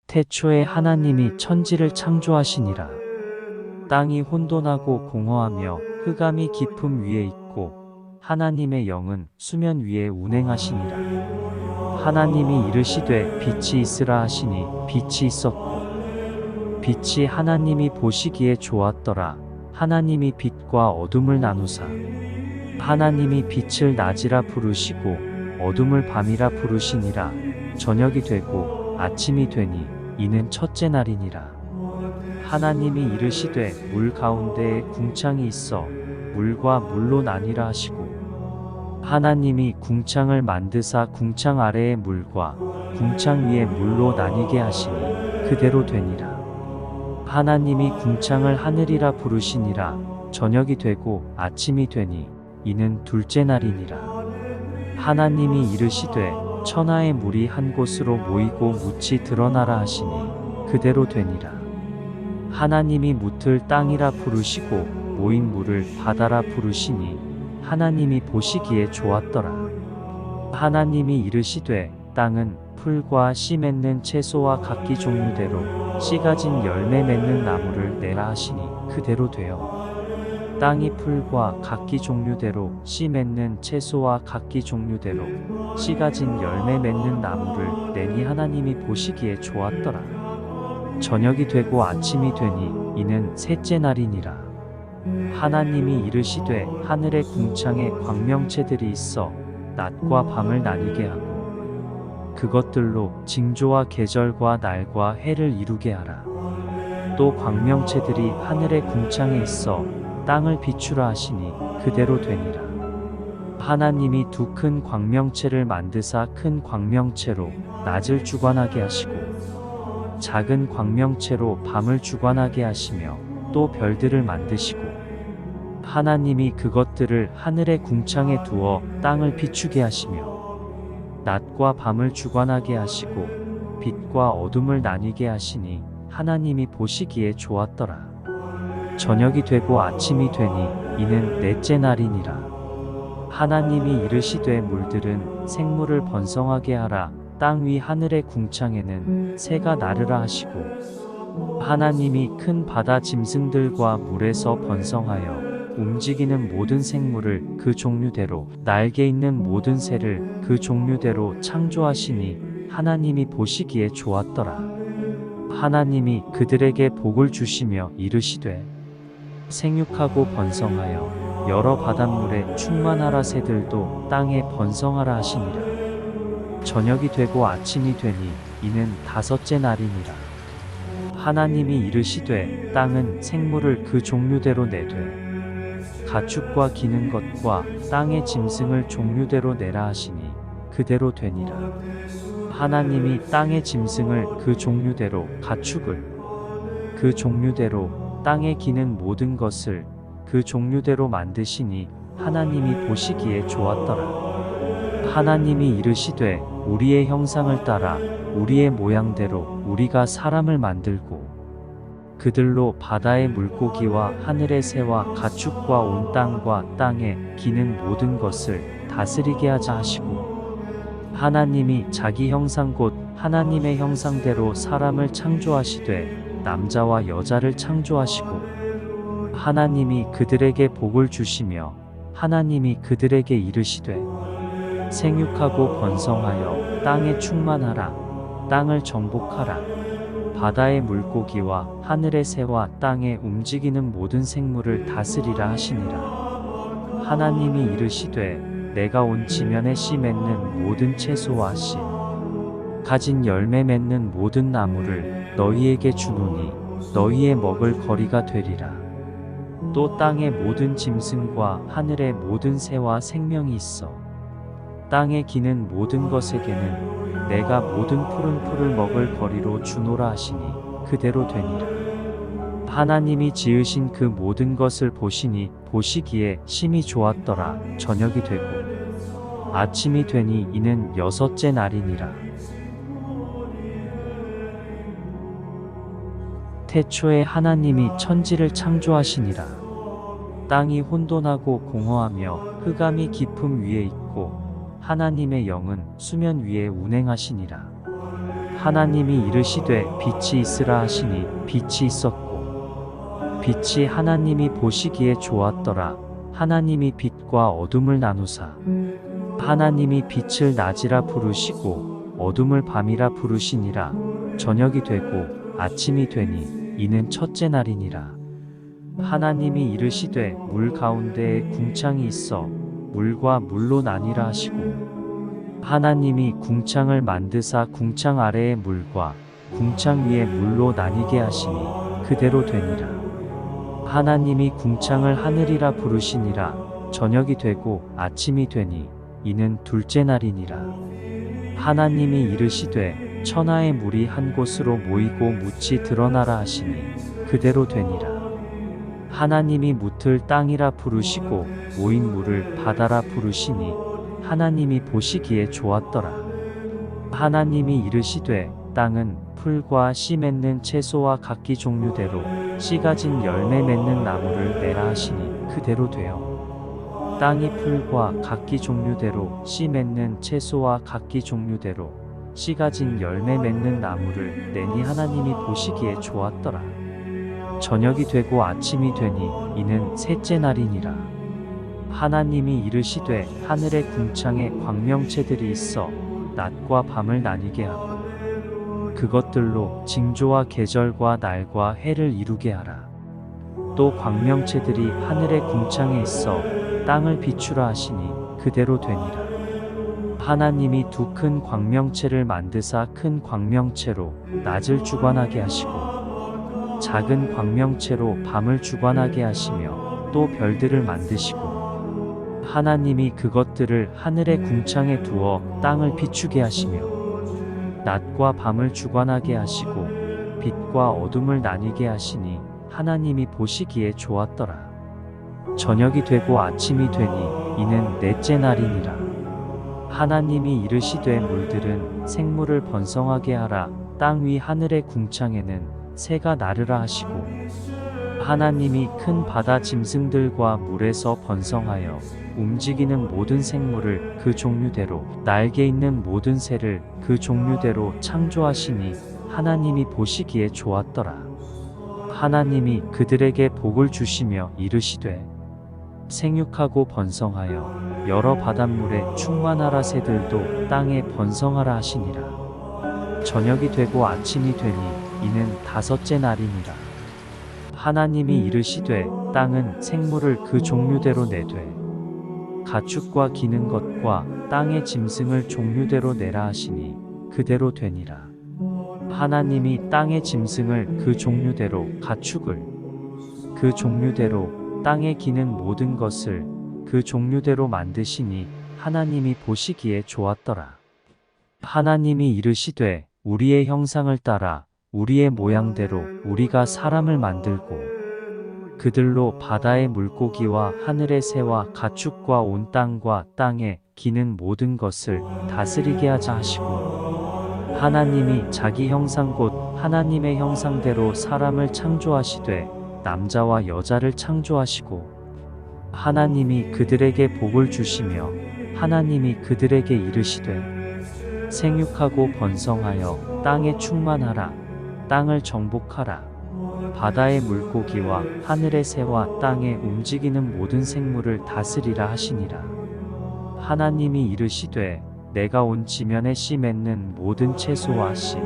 태초에 하나님이 천지를 창조하시니라. 땅이 혼돈하고 공허하며 흑암이 깊음 위에 있고 하나님의 영은 수면 위에 운행하시니라. 하나님이 이르시되 빛이 있으라 하시니 빛이 있었고 빛이 하나님이 보시기에 좋았더라. 하나님이 빛과 어둠을 나누사 하나님이 빛을 낮이라 부르시고 어둠을 밤이라 부르시니라. 저녁이 되고 아침이 되니 이는 첫째 날이니라. 하나님이 이르시되 물 가운데에 궁창이 있어 물과 물로 나뉘라 하시고 하나님이 궁창을 만드사 궁창 아래의 물과 궁창 위의 물로 나뉘게 하시니 그대로 되니라. 하나님이 궁창을 하늘이라 부르시니라. 저녁이 되고 아침이 되니 이는 둘째 날이니라. 하나님이 이르시되 천하의 물이 한 곳으로 모이고 묻이 드러나라 하시니 그대로 되니라. 하나님이 묻을 땅이라 부르시고 모인 물을 바다라 부르시니 하나님이 보시기에 좋았더라. 하나님이 이르시되 땅은 풀과 씨 맺는 채소와 각기 종류대로 씨 가진 열매 맺는 나무를 내라 하시니 그대로 되어 땅이 풀과 각기 종류대로 씨 맺는 채소와 각기 종류대로 씨 가진 열매 맺는 나무를 내니 하나님이 보시기에 좋았더라. 저녁이 되고 아침이 되니 이는 셋째 날이니라. 하나님이 이르시되 하늘의 궁창에 광명체들이 있어 낮과 밤을 나뉘게 하고 그것들로 징조와 계절과 날과 해를 이루게 하라. 또 광명체들이 하늘의 궁창에 있어 땅을 비추라 하시니 그대로 되니라. 하나님이 두 큰 광명체를 만드사 큰 광명체로 낮을 주관하게 하시고 작은 광명체로 밤을 주관하게 하시며 또 별들을 만드시고 하나님이 그것들을 하늘의 궁창에 두어 땅을 비추게 하시며 낮과 밤을 주관하게 하시고 빛과 어둠을 나뉘게 하시니 하나님이 보시기에 좋았더라. 저녁이 되고 아침이 되니 이는 넷째 날이니라. 하나님이 이르시되 물들은 생물을 번성하게 하라. 땅 위 하늘의 궁창에는 새가 나르라 하시고 하나님이 큰 바다 짐승들과 물에서 번성하여 움직이는 모든 생물을 그 종류대로 날개 있는 모든 새를 그 종류대로 창조하시니 하나님이 보시기에 좋았더라. 하나님이 그들에게 복을 주시며 이르시되 생육하고 번성하여 여러 바닷물에 충만하라. 새들도 땅에 번성하라 하시니라. 저녁이 되고 아침이 되니 이는 다섯째 날이니라. 하나님이 이르시되 땅은 생물을 그 종류대로 내되 가축과 기는 것과 땅의 짐승을 종류대로 내라 하시니 그대로 되니라. 하나님이 땅의 짐승을 그 종류대로 가축을 그 종류대로 땅에 기는 모든 것을 그 종류대로 만드시니 하나님이 보시기에 좋았더라. 하나님이 이르시되 우리의 형상을 따라 우리의 모양대로 우리가 사람을 만들고 그들로 바다의 물고기와 하늘의 새와 가축과 온 땅과 땅에 기는 모든 것을 다스리게 하자 하시고 하나님이 자기 형상 곧 하나님의 형상대로 사람을 창조하시되 남자와 여자를 창조하시고 하나님이 그들에게 복을 주시며 하나님이 그들에게 이르시되 생육하고 번성하여 땅에 충만하라. 땅을 정복하라. 바다의 물고기와 하늘의 새와 땅에 움직이는 모든 생물을 다스리라 하시니라. 하나님이 이르시되 내가 온 지면에 씨 맺는 모든 채소와 씨 가진 열매 맺는 모든 나무를 너희에게 주노니 너희의 먹을 거리가 되리라. 또 땅의 모든 짐승과 하늘의 모든 새와 생명이 있어 땅에 기는 모든 것에게는 내가 모든 푸른 풀을 먹을 거리로 주노라 하시니 그대로 되니라. 하나님이 지으신 그 모든 것을 보시니 보시기에 심히 좋았더라. 저녁이 되고 아침이 되니 이는 여섯째 날이니라. 태초에 하나님이 천지를 창조하시니라. 땅이 혼돈하고 공허하며 흑암이 깊음 위에 있고 하나님의 영은 수면 위에 운행하시니라. 하나님이 이르시되 빛이 있으라 하시니 빛이 있었고 빛이 하나님이 보시기에 좋았더라. 하나님이 빛과 어둠을 나누사 하나님이 빛을 낮이라 부르시고 어둠을 밤이라 부르시니라. 저녁이 되고 아침이 되니 이는 첫째 날이니라. 하나님이 이르시되 물 가운데에 궁창이 있어 물과 물로 나뉘라 하시고 하나님이 궁창을 만드사 궁창 아래의 물과 궁창 위의 물로 나뉘게 하시니 그대로 되니라. 하나님이 궁창을 하늘이라 부르시니라. 저녁이 되고 아침이 되니 이는 둘째 날이니라. 하나님이 이르시되 천하의 물이 한 곳으로 모이고 묻이 드러나라 하시니 그대로 되니라. 하나님이 묻을 땅이라 부르시고 모인 물을 바다라 부르시니 하나님이 보시기에 좋았더라. 하나님이 이르시되 땅은 풀과 씨 맺는 채소와 각기 종류대로 씨 가진 열매 맺는 나무를 내라 하시니 그대로 되어 땅이 풀과 각기 종류대로 씨 맺는 채소와 각기 종류대로 씨 가진 열매 맺는 나무를 내니 하나님이 보시기에 좋았더라. 저녁이 되고 아침이 되니 이는 셋째 날이니라. 하나님이 이르시되 하늘의 궁창에 광명체들이 있어 낮과 밤을 나뉘게 하고 그것들로 징조와 계절과 날과 해를 이루게 하라. 또 광명체들이 하늘의 궁창에 있어 땅을 비추라 하시니 그대로 되니라. 하나님이 두 큰 광명체를 만드사 큰 광명체로 낮을 주관하게 하시고 작은 광명체로 밤을 주관하게 하시며 또 별들을 만드시고 하나님이 그것들을 하늘의 궁창에 두어 땅을 비추게 하시며 낮과 밤을 주관하게 하시고 빛과 어둠을 나뉘게 하시니 하나님이 보시기에 좋았더라. 저녁이 되고 아침이 되니 이는 넷째 날이니라. 하나님이 이르시되 물들은 생물을 번성하게 하라. 땅 위 하늘의 궁창에는 새가 나르라 하시고 하나님이 큰 바다 짐승들과 물에서 번성하여 움직이는 모든 생물을 그 종류대로 날개 있는 모든 새를 그 종류대로 창조하시니 하나님이 보시기에 좋았더라. 하나님이 그들에게 복을 주시며 이르시되 생육하고 번성하여 여러 바닷물에 충만하라. 새들도 땅에 번성하라 하시니라. 저녁이 되고 아침이 되니 이는 다섯째 날이니라. 하나님이 이르시되 땅은 생물을 그 종류대로 내되 가축과 기는 것과 땅의 짐승을 종류대로 내라 하시니 그대로 되니라. 하나님이 땅의 짐승을 그 종류대로 가축을 그 종류대로 땅에 기는 모든 것을 그 종류대로 만드시니 하나님이 보시기에 좋았더라. 하나님이 이르시되 우리의 형상을 따라 우리의 모양대로 우리가 사람을 만들고 그들로 바다의 물고기와 하늘의 새와 가축과 온 땅과 땅에 기는 모든 것을 다스리게 하자 하시고 하나님이 자기 형상 곧 하나님의 형상대로 사람을 창조하시되 남자와 여자를 창조하시고 하나님이 그들에게 복을 주시며 하나님이 그들에게 이르시되 생육하고 번성하여 땅에 충만하라. 땅을 정복하라. 바다의 물고기와 하늘의 새와 땅에 움직이는 모든 생물을 다스리라 하시니라. 하나님이 이르시되 내가 온 지면에 씨 맺는 모든 채소와 씨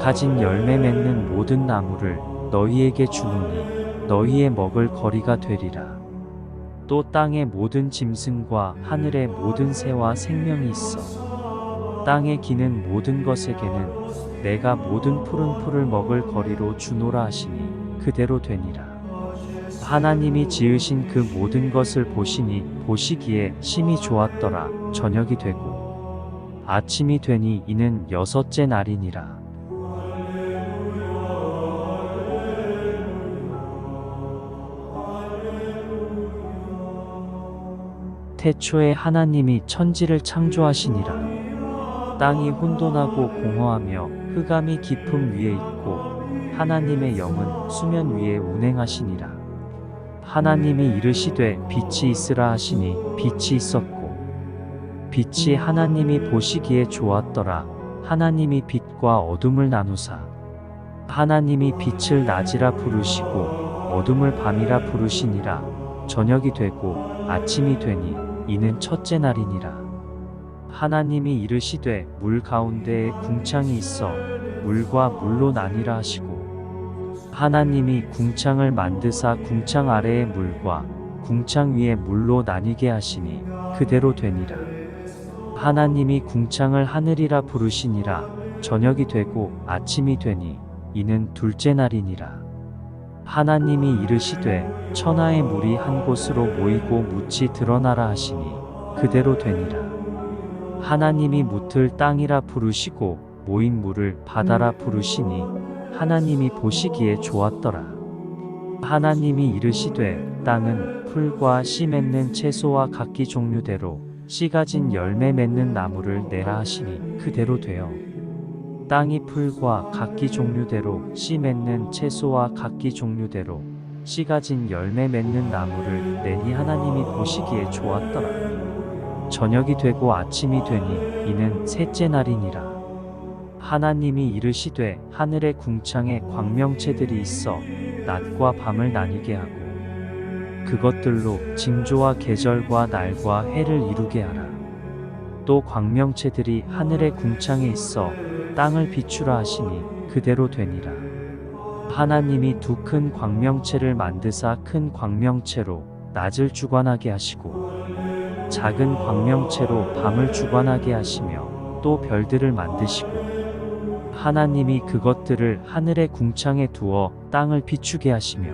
가진 열매 맺는 모든 나무를 너희에게 주노니 너희의 먹을 거리가 되리라. 또 땅의 모든 짐승과 하늘의 모든 새와 생명이 있어 땅에 기는 모든 것에게는 내가 모든 푸른 풀을 먹을 거리로 주노라 하시니 그대로 되니라. 하나님이 지으신 그 모든 것을 보시니 보시기에 심히 좋았더라. 저녁이 되고 아침이 되니 이는 여섯째 날이니라. 태초에 하나님이 천지를 창조하시니라. 땅이 혼돈하고 공허하며 흑암이 깊음 위에 있고 하나님의 영은 수면 위에 운행하시니라. 하나님이 이르시되 빛이 있으라 하시니 빛이 있었고 빛이 하나님이 보시기에 좋았더라. 하나님이 빛과 어둠을 나누사 하나님이 빛을 낮이라 부르시고 어둠을 밤이라 부르시니라. 저녁이 되고 아침이 되니 이는 첫째 날이니라. 하나님이 이르시되 물 가운데에 궁창이 있어 물과 물로 나뉘라 하시고 하나님이 궁창을 만드사 궁창 아래의 물과 궁창 위의 물로 나뉘게 하시니 그대로 되니라. 하나님이 궁창을 하늘이라 부르시니라. 저녁이 되고 아침이 되니 이는 둘째 날이니라. 하나님이 이르시되 천하의 물이 한 곳으로 모이고 묻이 드러나라 하시니 그대로 되니라. 하나님이 묻을 땅이라 부르시고 모인 물을 바다라 부르시니 하나님이 보시기에 좋았더라. 하나님이 이르시되 땅은 풀과 씨 맺는 채소와 각기 종류대로 씨 가진 열매 맺는 나무를 내라 하시니 그대로 되어 땅이 풀과 각기 종류대로 씨 맺는 채소와 각기 종류대로 씨 가진 열매 맺는 나무를 내니 하나님이 보시기에 좋았더라. 저녁이 되고 아침이 되니 이는 셋째 날이니라. 하나님이 이르시되 하늘의 궁창에 광명체들이 있어 낮과 밤을 나뉘게 하고 그것들로 징조와 계절과 날과 해를 이루게 하라. 또 광명체들이 하늘의 궁창에 있어 땅을 비추라 하시니 그대로 되니라. 하나님이 두 큰 광명체를 만드사 큰 광명체로 낮을 주관하게 하시고 작은 광명체로 밤을 주관하게 하시며 또 별들을 만드시고 하나님이 그것들을 하늘의 궁창에 두어 땅을 비추게 하시며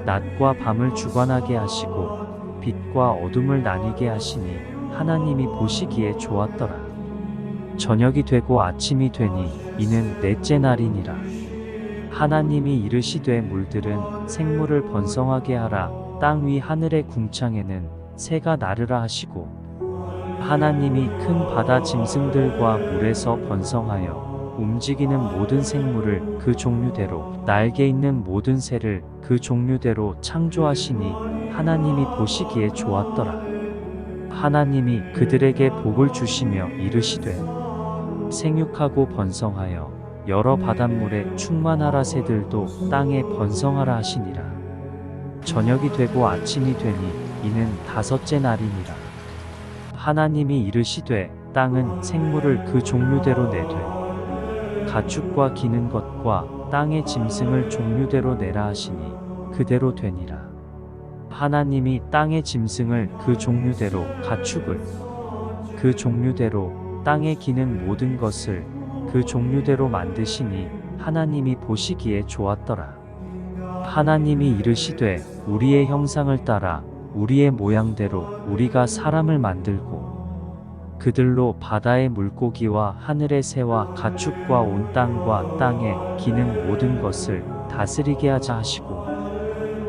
낮과 밤을 주관하게 하시고 빛과 어둠을 나뉘게 하시니 하나님이 보시기에 좋았더라. 저녁이 되고 아침이 되니 이는 넷째 날이니라. 하나님이 이르시되 물들은 생물을 번성하게 하라. 땅 위 하늘의 궁창에는 새가 나르라 하시고 하나님이 큰 바다 짐승들과 물에서 번성하여 움직이는 모든 생물을 그 종류대로 날개 있는 모든 새를 그 종류대로 창조하시니 하나님이 보시기에 좋았더라. 하나님이 그들에게 복을 주시며 이르시되 생육하고 번성하여 여러 바닷물에 충만하라. 새들도 땅에 번성하라 하시니라. 저녁이 되고 아침이 되니 이는 다섯째 날이니라. 하나님이 이르시되 땅은 생물을 그 종류대로 내되 가축과 기는 것과 땅의 짐승을 종류대로 내라 하시니 그대로 되니라. 하나님이 땅의 짐승을 그 종류대로 가축을 그 종류대로 땅에 기는 모든 것을 그 종류대로 만드시니 하나님이 보시기에 좋았더라. 하나님이 이르시되 우리의 형상을 따라 우리의 모양대로 우리가 사람을 만들고 그들로 바다의 물고기와 하늘의 새와 가축과 온 땅과 땅에 기는 모든 것을 다스리게 하자 하시고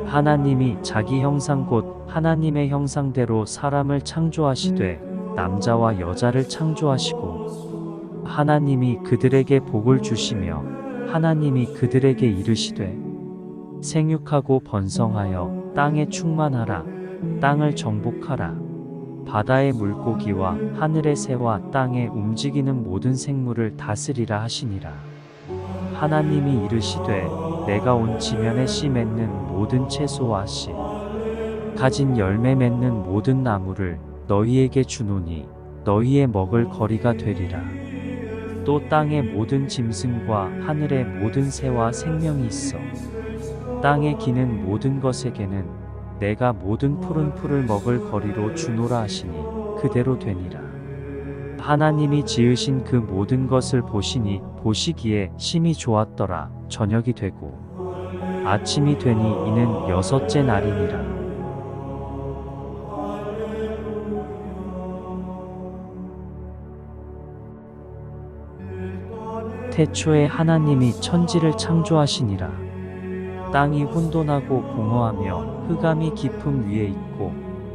하나님이 자기 형상 곧 하나님의 형상대로 사람을 창조하시되 남자와 여자를 창조하시고 하나님이 그들에게 복을 주시며 하나님이 그들에게 이르시되 생육하고 번성하여 땅에 충만하라. 땅을 정복하라. 바다의 물고기와 하늘의 새와 땅에 움직이는 모든 생물을 다스리라 하시니라. 하나님이 이르시되 내가 온 지면에 씨 맺는 모든 채소와 씨 가진 열매 맺는 모든 나무를 너희에게 주노니 너희의 먹을 거리가 되리라. 또 땅의 모든 짐승과 하늘의 모든 새와 생명이 있어 땅에 기는 모든 것에게는 내가 모든 푸른 풀을 먹을 거리로 주노라 하시니 그대로 되니라. 하나님이 지으신 그 모든 것을 보시니 보시기에 심히 좋았더라. 저녁이 되고 아침이 되니 이는 여섯째 날이니라. 태초에 하나님이 천지를 창조하시니라. 땅이 혼돈하고 공허하며 흑암이 깊음 위에 있고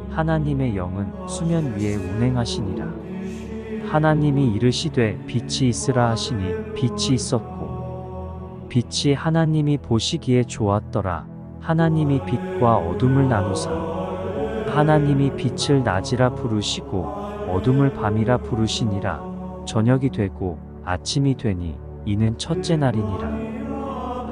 하나님의 영은 수면 위에 운행하시니라. 하나님이 이르시되 빛이 있으라 하시니 빛이 있었고 빛이 하나님이 보시기에 좋았더라. 하나님이 빛과 어둠을 나누사 하나님이 빛을 낮이라 부르시고 어둠을 밤이라 부르시니라. 저녁이 되고 아침이 되니 이는 첫째 날이니라.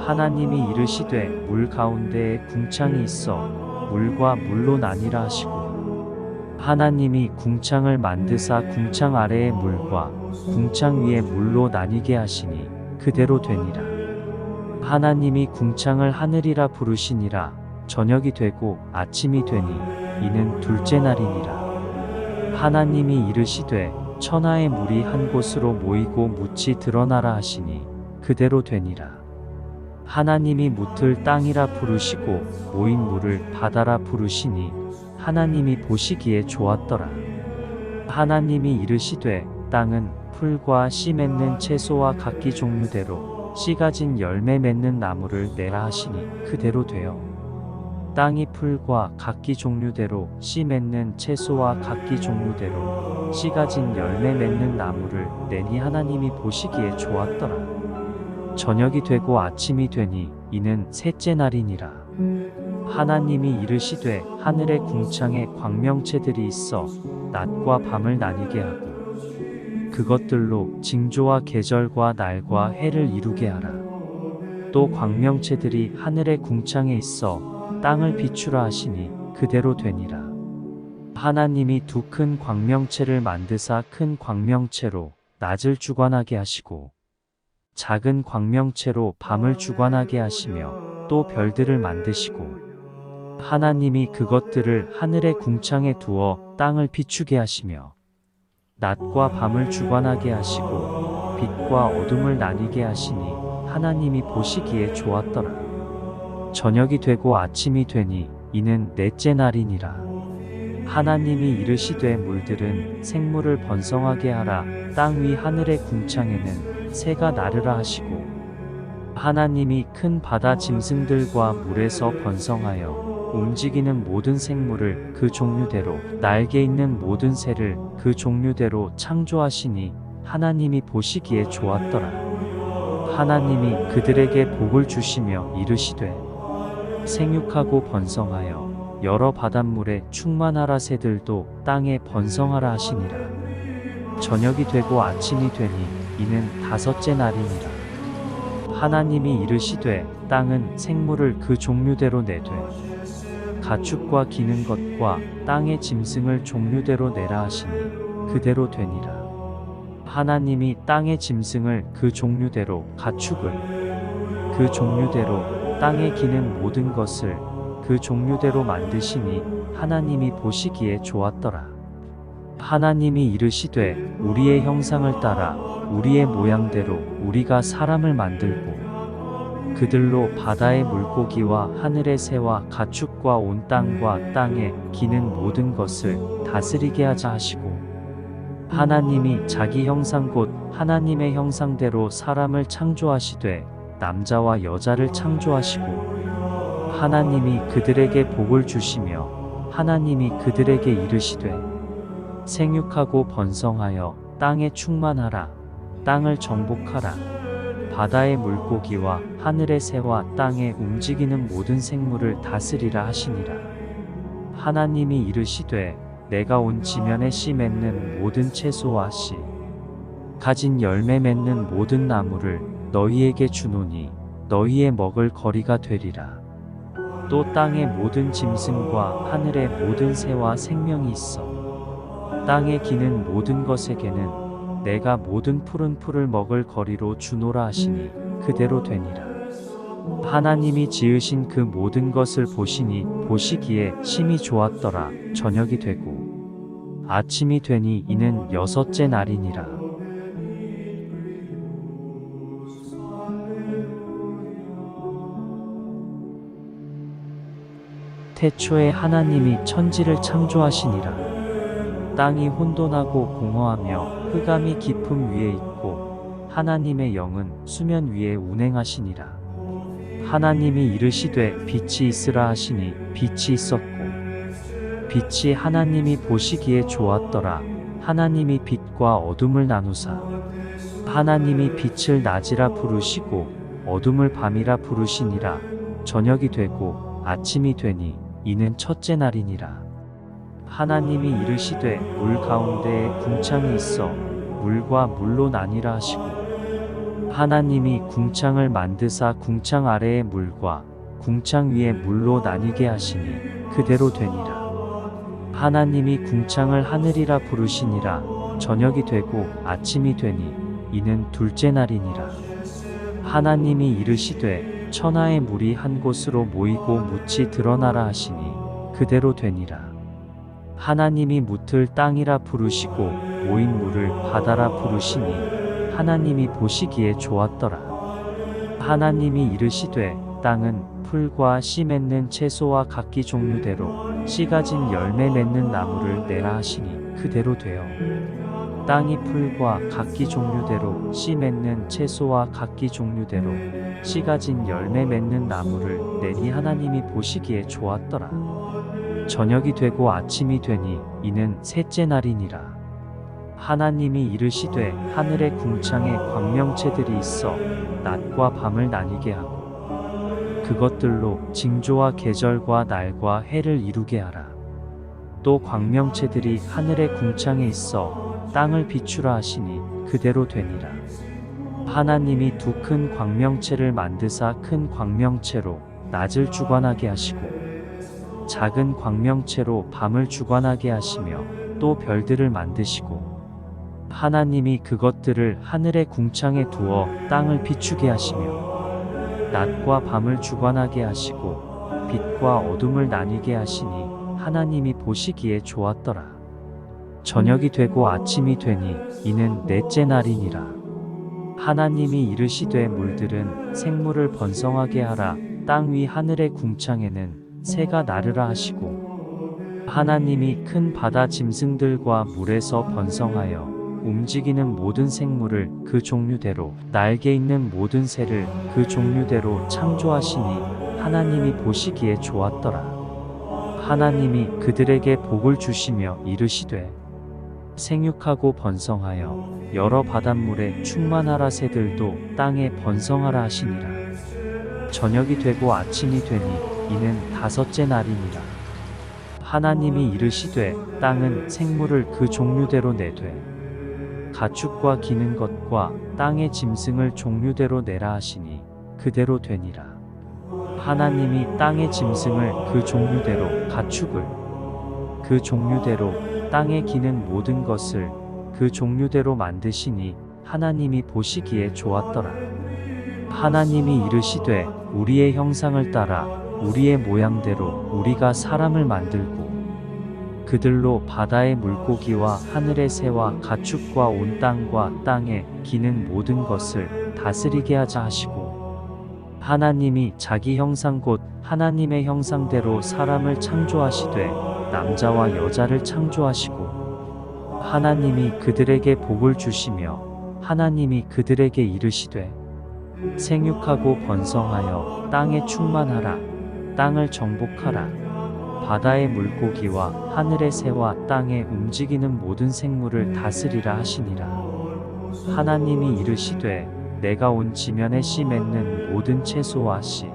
하나님이 이르시되 물 가운데에 궁창이 있어 물과 물로 나뉘라 하시고 하나님이 궁창을 만드사 궁창 아래의 물과 궁창 위의 물로 나뉘게 하시니 그대로 되니라. 하나님이 궁창을 하늘이라 부르시니라. 저녁이 되고 아침이 되니 이는 둘째 날이니라. 하나님이 이르시되 천하의 물이 한 곳으로 모이고 묻이 드러나라 하시니 그대로 되니라. 하나님이 묻을 땅이라 부르시고 모인 물을 바다라 부르시니 하나님이 보시기에 좋았더라. 하나님이 이르시되 땅은 풀과 씨 맺는 채소와 각기 종류대로 씨 가진 열매 맺는 나무를 내라 하시니 그대로 되어 땅이 풀과 각기 종류대로 씨 맺는 채소와 각기 종류대로 씨 가진 열매 맺는 나무를 내니 하나님이 보시기에 좋았더라. 저녁이 되고 아침이 되니 이는 셋째 날이니라. 하나님이 이르시되 하늘의 궁창에 광명체들이 있어 낮과 밤을 나뉘게 하고 그것들로 징조와 계절과 날과 해를 이루게 하라. 또 광명체들이 하늘의 궁창에 있어 땅을 비추라 하시니 그대로 되니라. 하나님이 두 큰 광명체를 만드사 큰 광명체로 낮을 주관하게 하시고 작은 광명체로 밤을 주관하게 하시며 또 별들을 만드시고 하나님이 그것들을 하늘의 궁창에 두어 땅을 비추게 하시며 낮과 밤을 주관하게 하시고 빛과 어둠을 나뉘게 하시니 하나님이 보시기에 좋았더라. 저녁이 되고 아침이 되니 이는 넷째 날이니라. 하나님이 이르시되 물들은 생물을 번성하게 하라. 땅 위 하늘의 궁창에는 새가 나르라 하시고 하나님이 큰 바다 짐승들과 물에서 번성하여 움직이는 모든 생물을 그 종류대로 날개 있는 모든 새를 그 종류대로 창조하시니 하나님이 보시기에 좋았더라. 하나님이 그들에게 복을 주시며 이르시되 생육하고 번성하여 여러 바닷물에 충만하라. 새들도 땅에 번성하라 하시니라. 저녁이 되고 아침이 되니 이는 다섯째 날이니라. 하나님이 이르시되 땅은 생물을 그 종류대로 내되 가축과 기는 것과 땅의 짐승을 종류대로 내라 하시니 그대로 되니라. 하나님이 땅의 짐승을 그 종류대로 가축을 그 종류대로 땅에 기는 모든 것을 그 종류대로 만드시니 하나님이 보시기에 좋았더라. 하나님이 이르시되 우리의 형상을 따라 우리의 모양대로 우리가 사람을 만들고 그들로 바다의 물고기와 하늘의 새와 가축과 온 땅과 땅에 기는 모든 것을 다스리게 하자 하시고 하나님이 자기 형상 곧 하나님의 형상대로 사람을 창조하시되 남자와 여자를 창조하시고 하나님이 그들에게 복을 주시며 하나님이 그들에게 이르시되 생육하고 번성하여 땅에 충만하라. 땅을 정복하라. 바다의 물고기와 하늘의 새와 땅에 움직이는 모든 생물을 다스리라 하시니라. 하나님이 이르시되 내가 온 지면에 씨 맺는 모든 채소와 씨 가진 열매 맺는 모든 나무를 너희에게 주노니 너희의 먹을 거리가 되리라. 또 땅의 모든 짐승과 하늘의 모든 새와 생명이 있어 땅에 기는 모든 것에게는 내가 모든 푸른 풀을 먹을 거리로 주노라 하시니 그대로 되니라. 하나님이 지으신 그 모든 것을 보시니 보시기에 심히 좋았더라. 저녁이 되고 아침이 되니 이는 여섯째 날이니라. 태초에 하나님이 천지를 창조하시니라. 땅이 혼돈하고 공허하며 흑암이 깊음 위에 있고 하나님의 영은 수면 위에 운행하시니라. 하나님이 이르시되 빛이 있으라 하시니 빛이 있었고 빛이 하나님이 보시기에 좋았더라. 하나님이 빛과 어둠을 나누사 하나님이 빛을 낮이라 부르시고 어둠을 밤이라 부르시니라. 저녁이 되고 아침이 되니 이는 첫째 날이니라. 하나님이 이르시되 물 가운데에 궁창이 있어 물과 물로 나뉘라 하시고 하나님이 궁창을 만드사 궁창 아래의 물과 궁창 위의 물로 나뉘게 하시니 그대로 되니라. 하나님이 궁창을 하늘이라 부르시니라. 저녁이 되고 아침이 되니 이는 둘째 날이니라. 하나님이 이르시되 천하의 물이 한 곳으로 모이고 묻이 드러나라 하시니 그대로 되니라. 하나님이 묻을 땅이라 부르시고 모인 물을 바다라 부르시니 하나님이 보시기에 좋았더라. 하나님이 이르시되 땅은 풀과 씨 맺는 채소와 각기 종류대로 씨 가진 열매 맺는 나무를 내라 하시니 그대로 되어 땅이 풀과 각기 종류대로 씨 맺는 채소와 각기 종류대로 씨 가진 열매 맺는 나무를 내니 하나님이 보시기에 좋았더라. 저녁이 되고 아침이 되니 이는 셋째 날이니라. 하나님이 이르시되 하늘의 궁창에 광명체들이 있어 낮과 밤을 나뉘게 하고 그것들로 징조와 계절과 날과 해를 이루게 하라. 또 광명체들이 하늘의 궁창에 있어 땅을 비추라 하시니 그대로 되니라. 하나님이 두 큰 광명체를 만드사 큰 광명체로 낮을 주관하게 하시고 작은 광명체로 밤을 주관하게 하시며 또 별들을 만드시고 하나님이 그것들을 하늘의 궁창에 두어 땅을 비추게 하시며 낮과 밤을 주관하게 하시고 빛과 어둠을 나뉘게 하시니 하나님이 보시기에 좋았더라. 저녁이 되고 아침이 되니 이는 넷째 날이니라. 하나님이 이르시되 물들은 생물을 번성하게 하라. 땅 위 하늘의 궁창에는 새가 나르라 하시고 하나님이 큰 바다 짐승들과 물에서 번성하여 움직이는 모든 생물을 그 종류대로 날개 있는 모든 새를 그 종류대로 창조하시니 하나님이 보시기에 좋았더라. 하나님이 그들에게 복을 주시며 이르시되 생육하고 번성하여 여러 바닷물에 충만하라. 새들도 땅에 번성하라 하시니라. 저녁이 되고 아침이 되니 이는 다섯째 날이니라. 하나님이 이르시되 땅은 생물을 그 종류대로 내되 가축과 기는 것과 땅의 짐승을 종류대로 내라 하시니 그대로 되니라. 하나님이 땅의 짐승을 그 종류대로 가축을 그 종류대로 땅에 기는 모든 것을 그 종류대로 만드시니 하나님이 보시기에 좋았더라. 하나님이 이르시되 우리의 형상을 따라 우리의 모양대로 우리가 사람을 만들고 그들로 바다의 물고기와 하늘의 새와 가축과 온 땅과 땅에 기는 모든 것을 다스리게 하자 하시고 하나님이 자기 형상 곧 하나님의 형상대로 사람을 창조하시되 남자와 여자를 창조하시고 하나님이 그들에게 복을 주시며 하나님이 그들에게 이르시되 생육하고 번성하여 땅에 충만하라. 땅을 정복하라. 바다의 물고기와 하늘의 새와 땅에 움직이는 모든 생물을 다스리라 하시니라. 하나님이 이르시되 내가 온 지면에 씨 맺는 모든 채소와 씨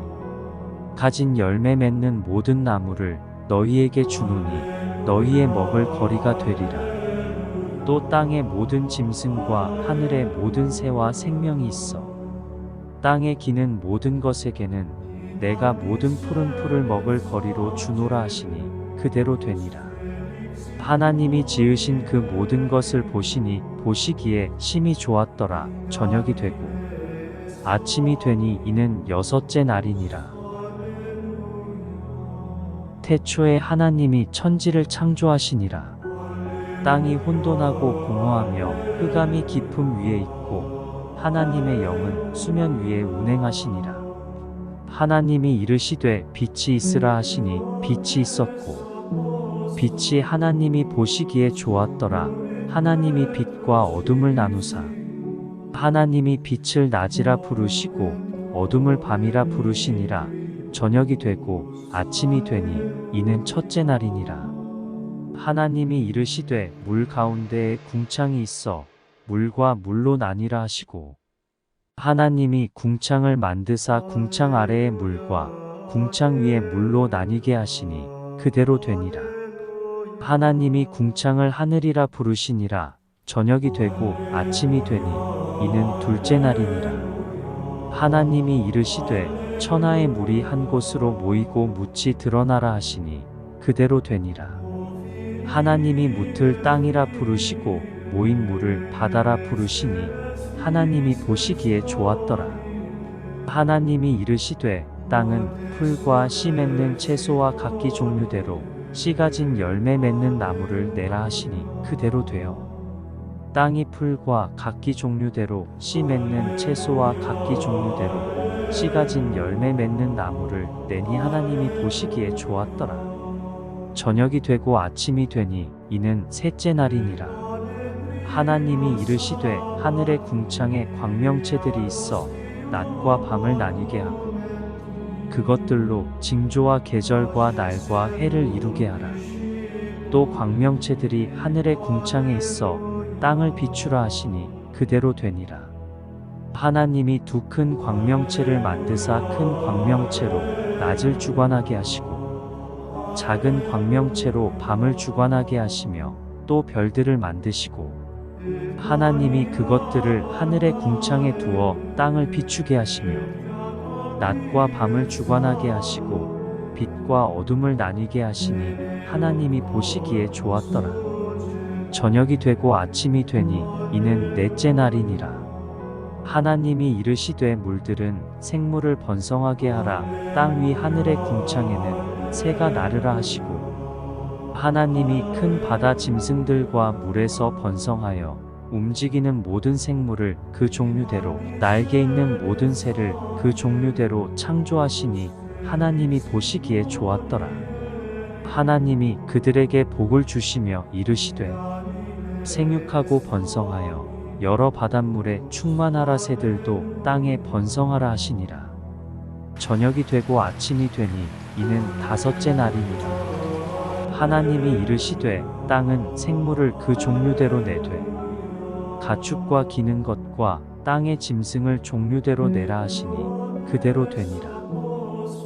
가진 열매 맺는 모든 나무를 너희에게 주노니 너희의 먹을 거리가 되리라. 또 땅의 모든 짐승과 하늘의 모든 새와 생명이 있어 땅에 기는 모든 것에게는 내가 모든 푸른 풀을 먹을 거리로 주노라 하시니 그대로 되니라. 하나님이 지으신 그 모든 것을 보시니 보시기에 심히 좋았더라. 저녁이 되고 아침이 되니 이는 여섯째 날이니라. 태초에 하나님이 천지를 창조하시니라. 땅이 혼돈하고 공허하며 흑암이 깊음 위에 있고 하나님의 영은 수면 위에 운행하시니라. 하나님이 이르시되 빛이 있으라 하시니 빛이 있었고 빛이 하나님이 보시기에 좋았더라. 하나님이 빛과 어둠을 나누사 하나님이 빛을 낮이라 부르시고 어둠을 밤이라 부르시니라. 저녁이 되고 아침이 되니 이는 첫째 날이니라. 하나님이 이르시되 물 가운데에 궁창이 있어 물과 물로 나뉘라 하시고 하나님이 궁창을 만드사 궁창 아래의 물과 궁창 위의 물로 나뉘게 하시니 그대로 되니라. 하나님이 궁창을 하늘이라 부르시니라. 저녁이 되고 아침이 되니 이는 둘째 날이니라. 하나님이 이르시되 천하의 물이 한 곳으로 모이고 묻이 드러나라 하시니 그대로 되니라. 하나님이 묻을 땅이라 부르시고 모인 물을 바다라 부르시니 하나님이 보시기에 좋았더라. 하나님이 이르시되 땅은 풀과 씨 맺는 채소와 각기 종류대로 씨 가진 열매 맺는 나무를 내라 하시니 그대로 되어 땅이 풀과 각기 종류대로 씨 맺는 채소와 각기 종류대로 씨 가진 열매 맺는 나무를 내니 하나님이 보시기에 좋았더라. 저녁이 되고 아침이 되니 이는 셋째 날이니라. 하나님이 이르시되 하늘의 궁창에 광명체들이 있어 낮과 밤을 나뉘게 하고 그것들로 징조와 계절과 날과 해를 이루게 하라. 또 광명체들이 하늘의 궁창에 있어 땅을 비추라 하시니 그대로 되니라. 하나님이 두 큰 광명체를 만드사 큰 광명체로 낮을 주관하게 하시고 작은 광명체로 밤을 주관하게 하시며 또 별들을 만드시고 하나님이 그것들을 하늘의 궁창에 두어 땅을 비추게 하시며 낮과 밤을 주관하게 하시고 빛과 어둠을 나뉘게 하시니 하나님이 보시기에 좋았더라. 저녁이 되고 아침이 되니 이는 넷째 날이니라. 하나님이 이르시되 물들은 생물을 번성하게 하라. 땅 위 하늘의 궁창에는 새가 나르라 하시고 하나님이 큰 바다 짐승들과 물에서 번성하여 움직이는 모든 생물을 그 종류대로 날개 있는 모든 새를 그 종류대로 창조하시니 하나님이 보시기에 좋았더라. 하나님이 그들에게 복을 주시며 이르시되 생육하고 번성하여 여러 바닷물에 충만하라. 새들도 땅에 번성하라 하시니라. 저녁이 되고 아침이 되니 이는 다섯째 날이니라. 하나님이 이르시되 땅은 생물을 그 종류대로 내되 가축과 기는 것과 땅의 짐승을 종류대로 내라 하시니 그대로 되니라.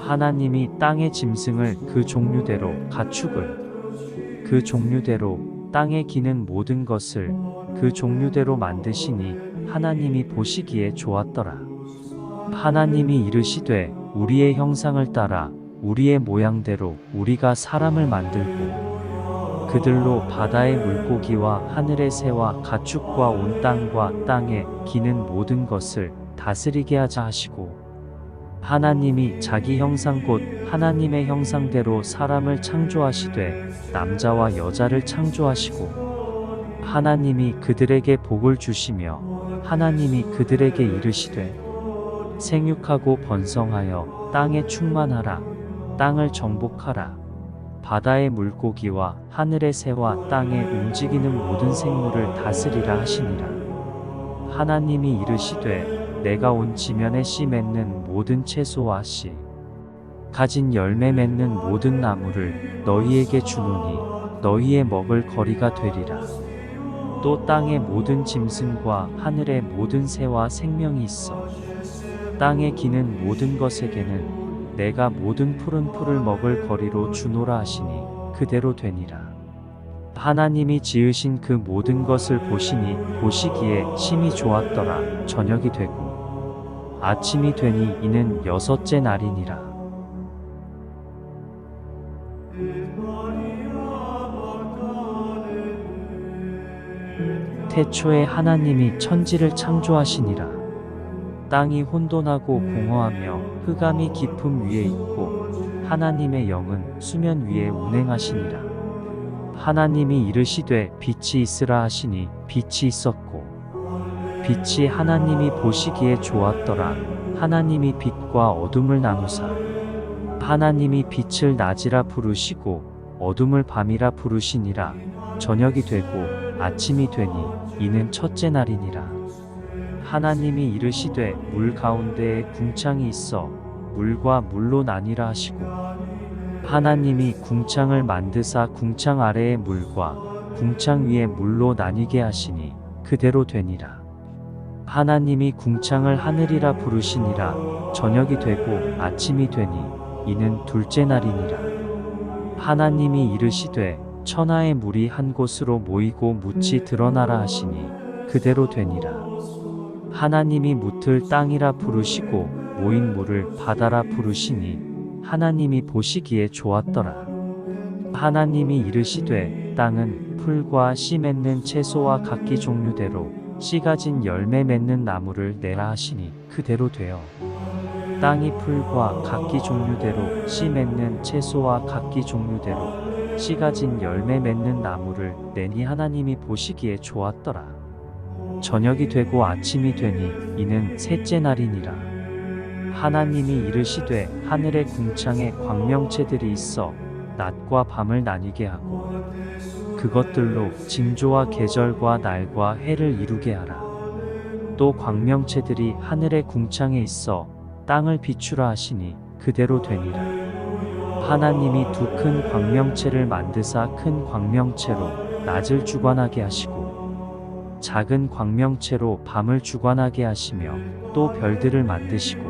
하나님이 땅의 짐승을 그 종류대로 가축을 그 종류대로 땅에 기는 모든 것을 그 종류대로 만드시니 하나님이 보시기에 좋았더라. 하나님이 이르시되 우리의 형상을 따라 우리의 모양대로 우리가 사람을 만들고 그들로 바다의 물고기와 하늘의 새와 가축과 온 땅과 땅에 기는 모든 것을 다스리게 하자 하시고 하나님이 자기 형상 곧 하나님의 형상대로 사람을 창조하시되 남자와 여자를 창조하시고 하나님이 그들에게 복을 주시며 하나님이 그들에게 이르시되 생육하고 번성하여 땅에 충만하라. 땅을 정복하라. 바다의 물고기와 하늘의 새와 땅에 움직이는 모든 생물을 다스리라 하시니라. 하나님이 이르시되 내가 온 지면에 씨 맺는 모든 채소와 씨 가진 열매 맺는 모든 나무를 너희에게 주노니 너희의 먹을 거리가 되리라. 또 땅의 모든 짐승과 하늘의 모든 새와 생명이 있어 땅에 기는 모든 것에게는 내가 모든 푸른 풀을 먹을 거리로 주노라 하시니 그대로 되니라. 하나님이 지으신 그 모든 것을 보시니 보시기에 심히 좋았더라. 저녁이 되고 아침이 되니 이는 여섯째 날이니라. 태초에 하나님이 천지를 창조하시니라. 땅이 혼돈하고 공허하며 흑암이 깊음 위에 있고 하나님의 영은 수면 위에 운행하시니라. 하나님이 이르시되 빛이 있으라 하시니 빛이 있었고 빛이 하나님이 보시기에 좋았더라. 하나님이 빛과 어둠을 나누사 하나님이 빛을 낮이라 부르시고 어둠을 밤이라 부르시니라. 저녁이 되고 아침이 되니 이는 첫째 날이니라. 하나님이 이르시되 물 가운데에 궁창이 있어 물과 물로 나뉘라 하시고 하나님이 궁창을 만드사 궁창 아래의 물과 궁창 위의 물로 나뉘게 하시니 그대로 되니라. 하나님이 궁창을 하늘이라 부르시니라. 저녁이 되고 아침이 되니 이는 둘째 날이니라. 하나님이 이르시되 천하의 물이 한 곳으로 모이고 묻이 드러나라 하시니 그대로 되니라. 하나님이 묻을 땅이라 부르시고 모인 물을 바다라 부르시니 하나님이 보시기에 좋았더라. 하나님이 이르시되 땅은 풀과 씨 맺는 채소와 각기 종류대로 씨 가진 열매 맺는 나무를 내라 하시니 그대로 되어 땅이 풀과 각기 종류대로 씨 맺는 채소와 각기 종류대로 씨 가진 열매 맺는 나무를 내니 하나님이 보시기에 좋았더라. 저녁이 되고 아침이 되니 이는 셋째 날이니라. 하나님이 이르시되 하늘의 궁창에 광명체들이 있어 낮과 밤을 나뉘게 하고 그것들로 징조와 계절과 날과 해를 이루게 하라. 또 광명체들이 하늘의 궁창에 있어 땅을 비추라 하시니 그대로 되니라. 하나님이 두 큰 광명체를 만드사 큰 광명체로 낮을 주관하게 하시고 작은 광명체로 밤을 주관하게 하시며 또 별들을 만드시고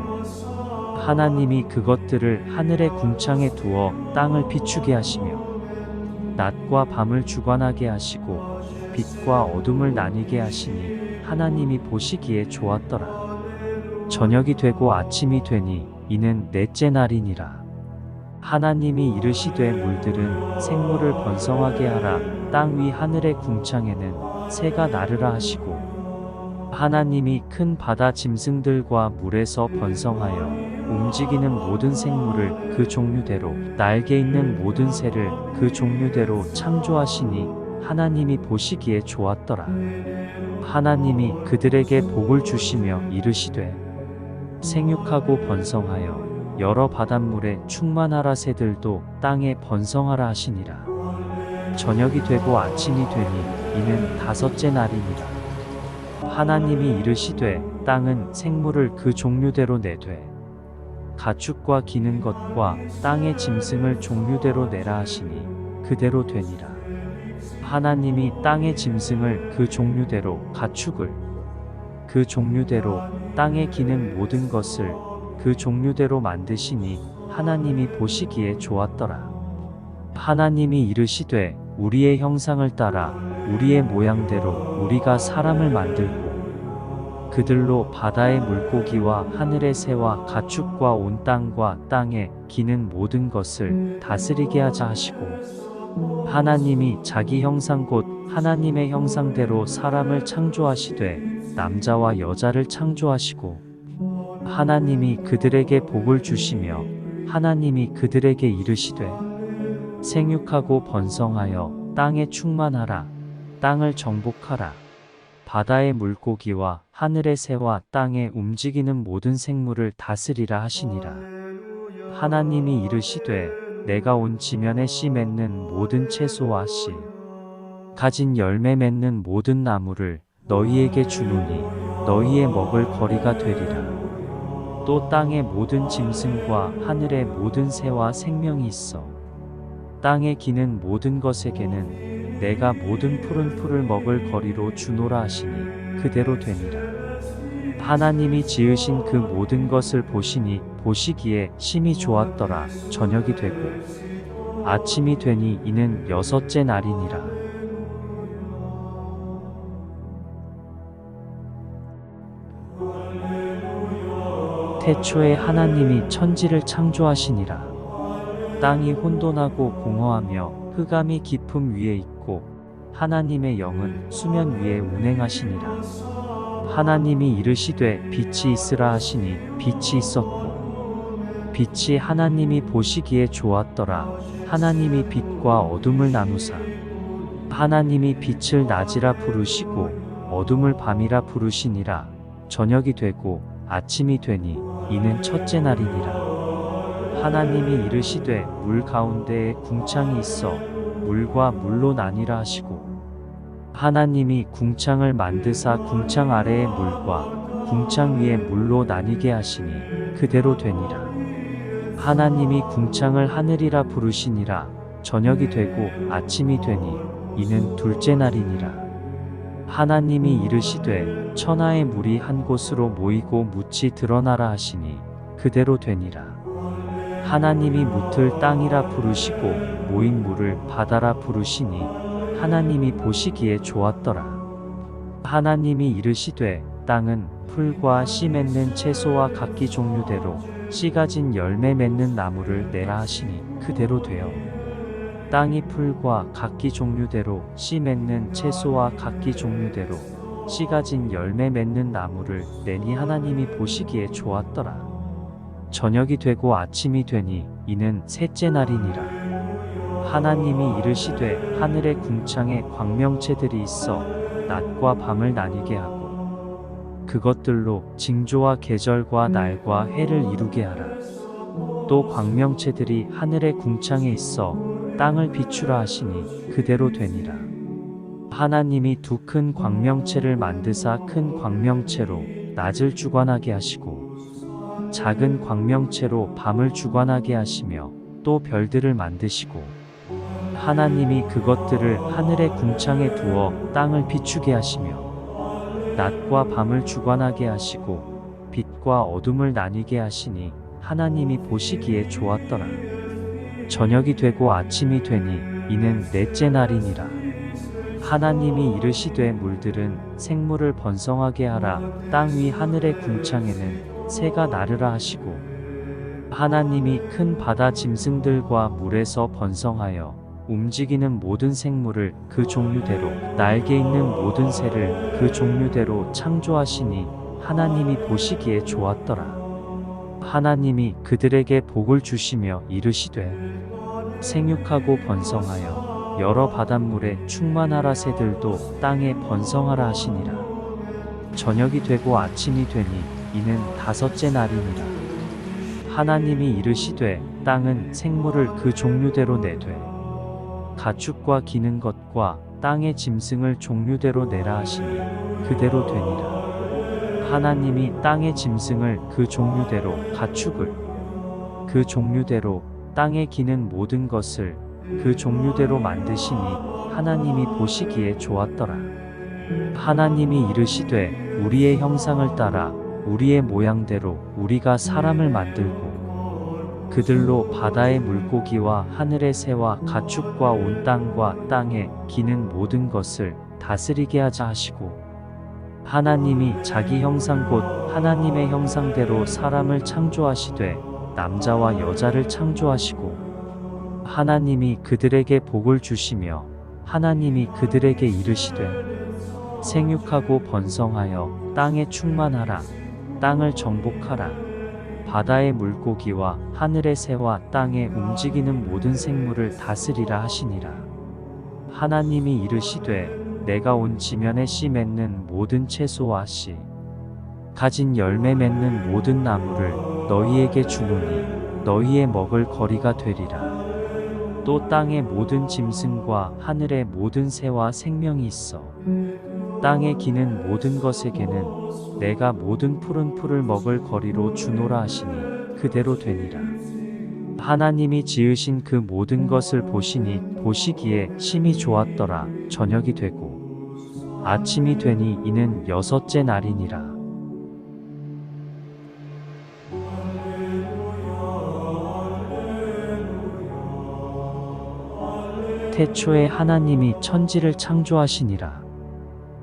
하나님이 그것들을 하늘의 궁창에 두어 땅을 비추게 하시며 낮과 밤을 주관하게 하시고 빛과 어둠을 나뉘게 하시니 하나님이 보시기에 좋았더라. 저녁이 되고 아침이 되니 이는 넷째 날이니라. 하나님이 이르시되 물들은 생물을 번성하게 하라. 땅 위 하늘의 궁창에는 새가 나르라 하시고 하나님이 큰 바다 짐승들과 물에서 번성하여 움직이는 모든 생물을 그 종류대로 날개 있는 모든 새를 그 종류대로 창조하시니 하나님이 보시기에 좋았더라. 하나님이 그들에게 복을 주시며 이르시되 생육하고 번성하여 여러 바닷물에 충만하라. 새들도 땅에 번성하라 하시니라. 저녁이 되고 아침이 되니 이는 다섯째 날이니라. 하나님이 이르시되 땅은 생물을 그 종류대로 내되 가축과 기는 것과 땅의 짐승을 종류대로 내라 하시니 그대로 되니라. 하나님이 땅의 짐승을 그 종류대로 가축을 그 종류대로 땅에 기는 모든 것을 그 종류대로 만드시니 하나님이 보시기에 좋았더라. 하나님이 이르시되 우리의 형상을 따라 우리의 모양대로 우리가 사람을 만들고 그들로 바다의 물고기와 하늘의 새와 가축과 온 땅과 땅에 기는 모든 것을 다스리게 하자 하시고 하나님이 자기 형상 곧 하나님의 형상대로 사람을 창조하시되 남자와 여자를 창조하시고 하나님이 그들에게 복을 주시며 하나님이 그들에게 이르시되 생육하고 번성하여 땅에 충만하라. 땅을 정복하라. 바다의 물고기와 하늘의 새와 땅에 움직이는 모든 생물을 다스리라 하시니라. 하나님이 이르시되 내가 온 지면에 씨 맺는 모든 채소와 씨 가진 열매 맺는 모든 나무를 너희에게 주노니 너희의 먹을 거리가 되리라. 또 땅의 모든 짐승과 하늘의 모든 새와 생명이 있어 땅에 기는 모든 것에게는 내가 모든 푸른 풀을 먹을 거리로 주노라 하시니 그대로 되니라. 하나님이 지으신 그 모든 것을 보시니 보시기에 심히 좋았더라. 저녁이 되고 아침이 되니 이는 여섯째 날이니라. 태초에 하나님이 천지를 창조하시니라. 땅이 혼돈하고 공허하며 흑암이 깊음 위에 있고 하나님의 영은 수면 위에 운행하시니라. 하나님이 이르시되 빛이 있으라 하시니 빛이 있었고 빛이 하나님이 보시기에 좋았더라. 하나님이 빛과 어둠을 나누사 하나님이 빛을 낮이라 부르시고 어둠을 밤이라 부르시니라. 저녁이 되고 아침이 되니 이는 첫째 날이니라. 하나님이 이르시되 물 가운데에 궁창이 있어 물과 물로 나뉘라 하시고 하나님이 궁창을 만드사 궁창 아래의 물과 궁창 위의 물로 나뉘게 하시니 그대로 되니라. 하나님이 궁창을 하늘이라 부르시니라. 저녁이 되고 아침이 되니 이는 둘째 날이니라. 하나님이 이르시되 천하의 물이 한 곳으로 모이고 묻이 드러나라 하시니 그대로 되니라. 하나님이 묻을 땅이라 부르시고 모인 물을 바다라 부르시니 하나님이 보시기에 좋았더라. 하나님이 이르시되 땅은 풀과 씨 맺는 채소와 각기 종류대로 씨 가진 열매 맺는 나무를 내라 하시니 그대로 되어 땅이 풀과 각기 종류대로 씨 맺는 채소와 각기 종류대로 씨 가진 열매 맺는 나무를 내니 하나님이 보시기에 좋았더라. 저녁이 되고 아침이 되니 이는 셋째 날이니라. 하나님이 이르시되 하늘의 궁창에 광명체들이 있어 낮과 밤을 나뉘게 하고 그것들로 징조와 계절과 날과 해를 이루게 하라. 또 광명체들이 하늘의 궁창에 있어 땅을 비추라 하시니 그대로 되니라. 하나님이 두 큰 광명체를 만드사 큰 광명체로 낮을 주관하게 하시고 작은 광명체로 밤을 주관하게 하시며 또 별들을 만드시고 하나님이 그것들을 하늘의 궁창에 두어 땅을 비추게 하시며 낮과 밤을 주관하게 하시고 빛과 어둠을 나뉘게 하시니 하나님이 보시기에 좋았더라. 저녁이 되고 아침이 되니 이는 넷째 날이니라. 하나님이 이르시되 물들은 생물을 번성하게 하라. 땅 위 하늘의 궁창에는 새가 나르라 하시고 하나님이 큰 바다 짐승들과 물에서 번성하여 움직이는 모든 생물을 그 종류대로 날개 있는 모든 새를 그 종류대로 창조하시니 하나님이 보시기에 좋았더라. 하나님이 그들에게 복을 주시며 이르시되 생육하고 번성하여 여러 바닷물에 충만하라. 새들도 땅에 번성하라 하시니라. 저녁이 되고 아침이 되니 이는 다섯째 날이니라. 하나님이 이르시되 땅은 생물을 그 종류대로 내되 가축과 기는 것과 땅의 짐승을 종류대로 내라 하시니 그대로 되니라. 하나님이 땅의 짐승을 그 종류대로 가축을 그 종류대로 땅에 기는 모든 것을 그 종류대로 만드시니 하나님이 보시기에 좋았더라. 하나님이 이르시되 우리의 형상을 따라 우리의 모양대로 우리가 사람을 만들고 그들로 바다의 물고기와 하늘의 새와 가축과 온 땅과 땅에 기는 모든 것을 다스리게 하자 하시고 하나님이 자기 형상 곧 하나님의 형상대로 사람을 창조하시되 남자와 여자를 창조하시고 하나님이 그들에게 복을 주시며 하나님이 그들에게 이르시되 생육하고 번성하여 땅에 충만하라. 땅을 정복하라. 바다의 물고기와 하늘의 새와 땅에 움직이는 모든 생물을 다스리라 하시니라. 하나님이 이르시되 내가 온 지면에 씨 맺는 모든 채소와 씨 가진 열매 맺는 모든 나무를 너희에게 주노니 너희의 먹을 거리가 되리라. 또 땅의 모든 짐승과 하늘의 모든 새와 생명이 있어 땅에 기는 모든 것에게는 내가 모든 푸른 풀을 먹을 거리로 주노라 하시니 그대로 되니라. 하나님이 지으신 그 모든 것을 보시니 보시기에 심히 좋았더라. 저녁이 되고 아침이 되니 이는 여섯째 날이니라. 태초에 하나님이 천지를 창조하시니라.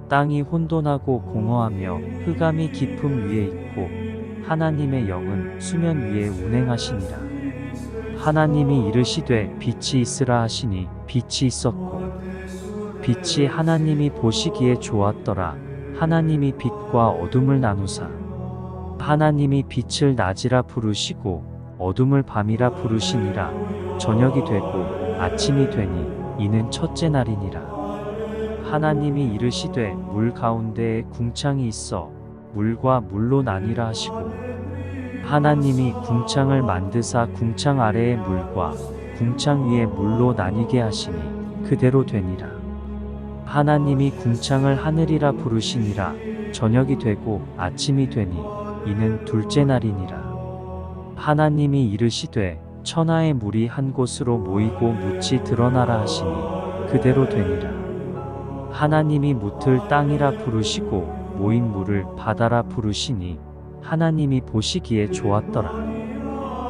땅이 혼돈하고 공허하며 흑암이 깊음 위에 있고 하나님의 영은 수면 위에 운행하시니라. 하나님이 이르시되 빛이 있으라 하시니 빛이 있었고 빛이 하나님이 보시기에 좋았더라. 하나님이 빛과 어둠을 나누사 하나님이 빛을 낮이라 부르시고 어둠을 밤이라 부르시니라. 저녁이 되고 아침이 되니 이는 첫째 날이니라. 하나님이 이르시되 물 가운데에 궁창이 있어 물과 물로 나뉘라 하시고 하나님이 궁창을 만드사 궁창 아래의 물과 궁창 위의 물로 나뉘게 하시니 그대로 되니라. 하나님이 궁창을 하늘이라 부르시니라. 저녁이 되고 아침이 되니 이는 둘째 날이니라. 하나님이 이르시되 천하의 물이 한 곳으로 모이고 묻이 드러나라 하시니 그대로 되니라. 하나님이 묻을 땅이라 부르시고 모인 물을 바다라 부르시니 하나님이 보시기에 좋았더라.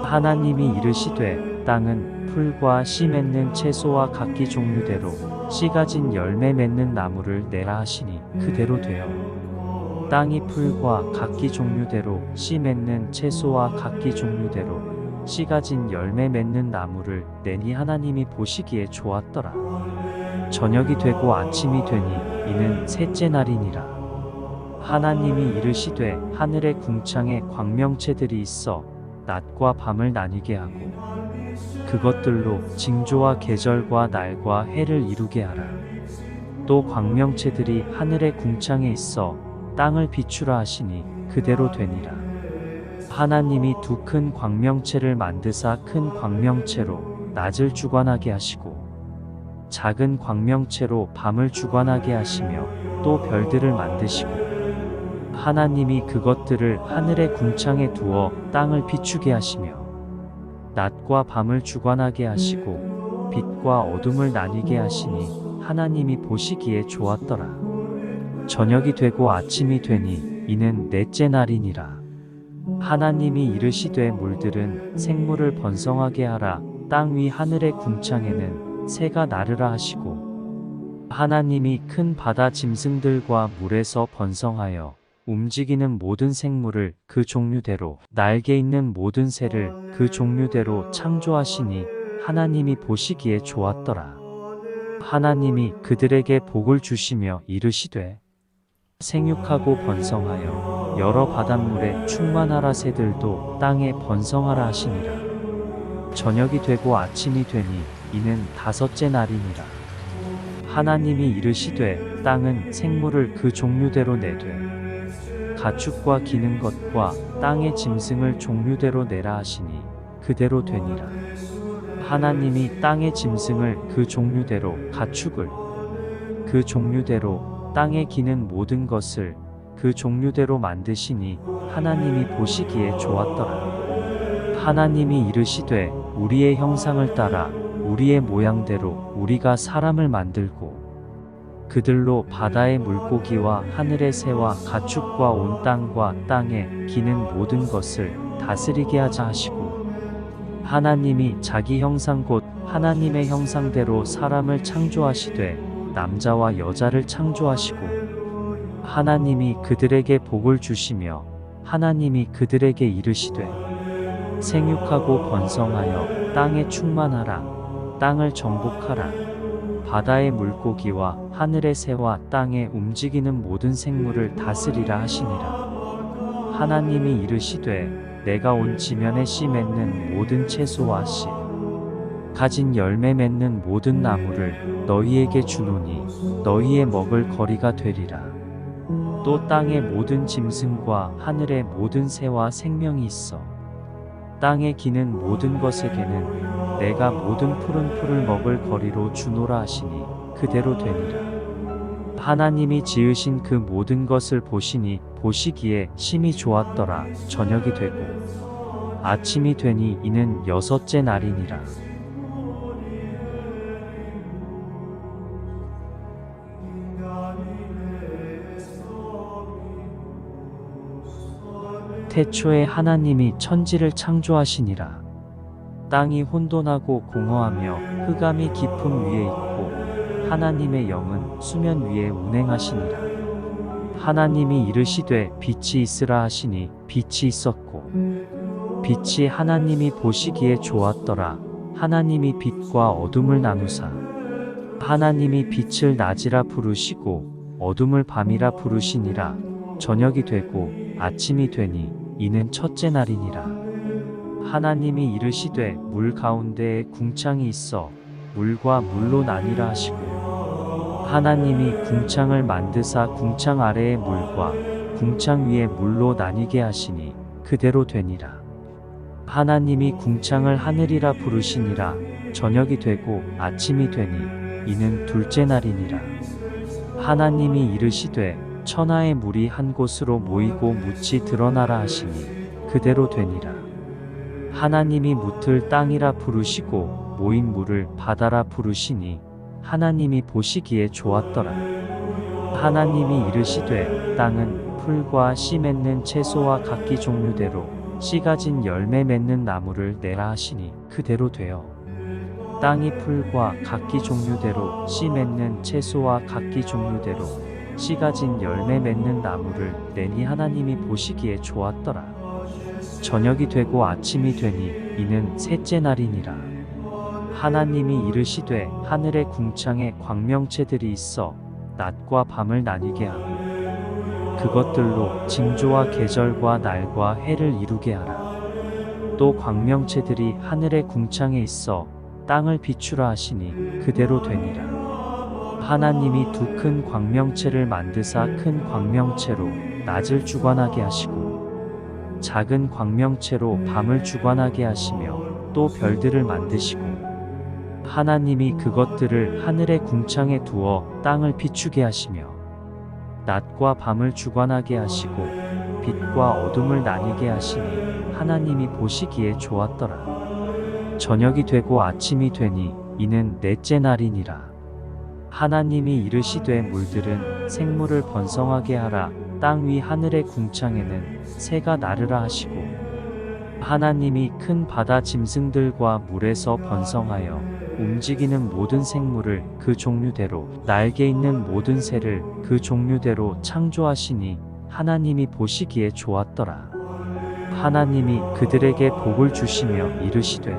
하나님이 이르시되 땅은 풀과 씨 맺는 채소와 각기 종류대로 씨 가진 열매 맺는 나무를 내라 하시니 그대로 되어 땅이 풀과 각기 종류대로 씨 맺는 채소와 각기 종류대로 씨가 진 열매 맺는 나무를 내니 하나님이 보시기에 좋았더라. 저녁이 되고 아침이 되니 이는 셋째 날이니라. 하나님이 이르시되 하늘의 궁창에 광명체들이 있어 낮과 밤을 나뉘게 하고 그것들로 징조와 계절과 날과 해를 이루게 하라. 또 광명체들이 하늘의 궁창에 있어 땅을 비추라 하시니 그대로 되니라. 하나님이 두 큰 광명체를 만드사 큰 광명체로 낮을 주관하게 하시고 작은 광명체로 밤을 주관하게 하시며 또 별들을 만드시고 하나님이 그것들을 하늘의 궁창에 두어 땅을 비추게 하시며 낮과 밤을 주관하게 하시고 빛과 어둠을 나뉘게 하시니 하나님이 보시기에 좋았더라. 저녁이 되고 아침이 되니 이는 넷째 날이니라. 하나님이 이르시되 물들은 생물을 번성하게 하라. 땅 위 하늘의 궁창에는 새가 나르라 하시고 하나님이 큰 바다 짐승들과 물에서 번성하여 움직이는 모든 생물을 그 종류대로 날개 있는 모든 새를 그 종류대로 창조하시니 하나님이 보시기에 좋았더라. 하나님이 그들에게 복을 주시며 이르시되 생육하고 번성하여 여러 바닷물에 충만하라. 새들도 땅에 번성하라 하시니라. 저녁이 되고 아침이 되니 이는 다섯째 날이니라. 하나님이 이르시되 땅은 생물을 그 종류대로 내되 가축과 기는 것과 땅의 짐승을 종류대로 내라 하시니 그대로 되니라. 하나님이 땅의 짐승을 그 종류대로 가축을 그 종류대로 땅에 기는 모든 것을 그 종류대로 만드시니 하나님이 보시기에 좋았더라. 하나님이 이르시되 우리의 형상을 따라 우리의 모양대로 우리가 사람을 만들고 그들로 바다의 물고기와 하늘의 새와 가축과 온 땅과 땅에 기는 모든 것을 다스리게 하자 하시고 하나님이 자기 형상 곧 하나님의 형상대로 사람을 창조하시되 남자와 여자를 창조하시고 하나님이 그들에게 복을 주시며 하나님이 그들에게 이르시되 생육하고 번성하여 땅에 충만하라. 땅을 정복하라. 바다의 물고기와 하늘의 새와 땅에 움직이는 모든 생물을 다스리라 하시니라. 하나님이 이르시되 내가 온 지면에 씨 맺는 모든 채소와 씨 가진 열매 맺는 모든 나무를 너희에게 주노니 너희의 먹을 거리가 되리라. 또 땅의 모든 짐승과 하늘의 모든 새와 생명이 있어 땅에 기는 모든 것에게는 내가 모든 푸른 풀을 먹을 거리로 주노라 하시니 그대로 되니라. 하나님이 지으신 그 모든 것을 보시니 보시기에 심히 좋았더라. 저녁이 되고 아침이 되니 이는 여섯째 날이니라. 태초에 하나님이 천지를 창조하시니라. 땅이 혼돈하고 공허하며 흑암이 깊음 위에 있고 하나님의 영은 수면 위에 운행하시니라. 하나님이 이르시되 빛이 있으라 하시니 빛이 있었고 빛이 하나님이 보시기에 좋았더라. 하나님이 빛과 어둠을 나누사 하나님이 빛을 낮이라 부르시고 어둠을 밤이라 부르시니라. 저녁이 되고 아침이 되니 이는 첫째 날이니라. 하나님이 이르시되 물 가운데에 궁창이 있어 물과 물로 나뉘라 하시고 하나님이 궁창을 만드사 궁창 아래의 물과 궁창 위의 물로 나뉘게 하시니 그대로 되니라. 하나님이 궁창을 하늘이라 부르시니라. 저녁이 되고 아침이 되니 이는 둘째 날이니라. 하나님이 이르시되 천하의 물이 한 곳으로 모이고 묻이 드러나라 하시니 그대로 되니라. 하나님이 묻을 땅이라 부르시고 모인 물을 바다라 부르시니 하나님이 보시기에 좋았더라. 하나님이 이르시되 땅은 풀과 씨 맺는 채소와 각기 종류대로 씨 가진 열매 맺는 나무를 내라 하시니 그대로 되어 땅이 풀과 각기 종류대로 씨 맺는 채소와 각기 종류대로 씨 가진 열매 맺는 나무를 내니 하나님이 보시기에 좋았더라. 저녁이 되고 아침이 되니 이는 셋째 날이니라. 하나님이 이르시되 하늘의 궁창에 광명체들이 있어 낮과 밤을 나뉘게 하고 그것들로 징조와 계절과 날과 해를 이루게 하라. 또 광명체들이 하늘의 궁창에 있어 땅을 비추라 하시니 그대로 되니라. 하나님이 두 큰 광명체를 만드사 큰 광명체로 낮을 주관하게 하시고 작은 광명체로 밤을 주관하게 하시며 또 별들을 만드시고 하나님이 그것들을 하늘의 궁창에 두어 땅을 비추게 하시며 낮과 밤을 주관하게 하시고 빛과 어둠을 나뉘게 하시니 하나님이 보시기에 좋았더라. 저녁이 되고 아침이 되니 이는 넷째 날이니라. 하나님이 이르시되 물들은 생물을 번성하게 하라. 땅 위 하늘의 궁창에는 새가 나르라 하시고 하나님이 큰 바다 짐승들과 물에서 번성하여 움직이는 모든 생물을 그 종류대로 날개 있는 모든 새를 그 종류대로 창조하시니 하나님이 보시기에 좋았더라. 하나님이 그들에게 복을 주시며 이르시되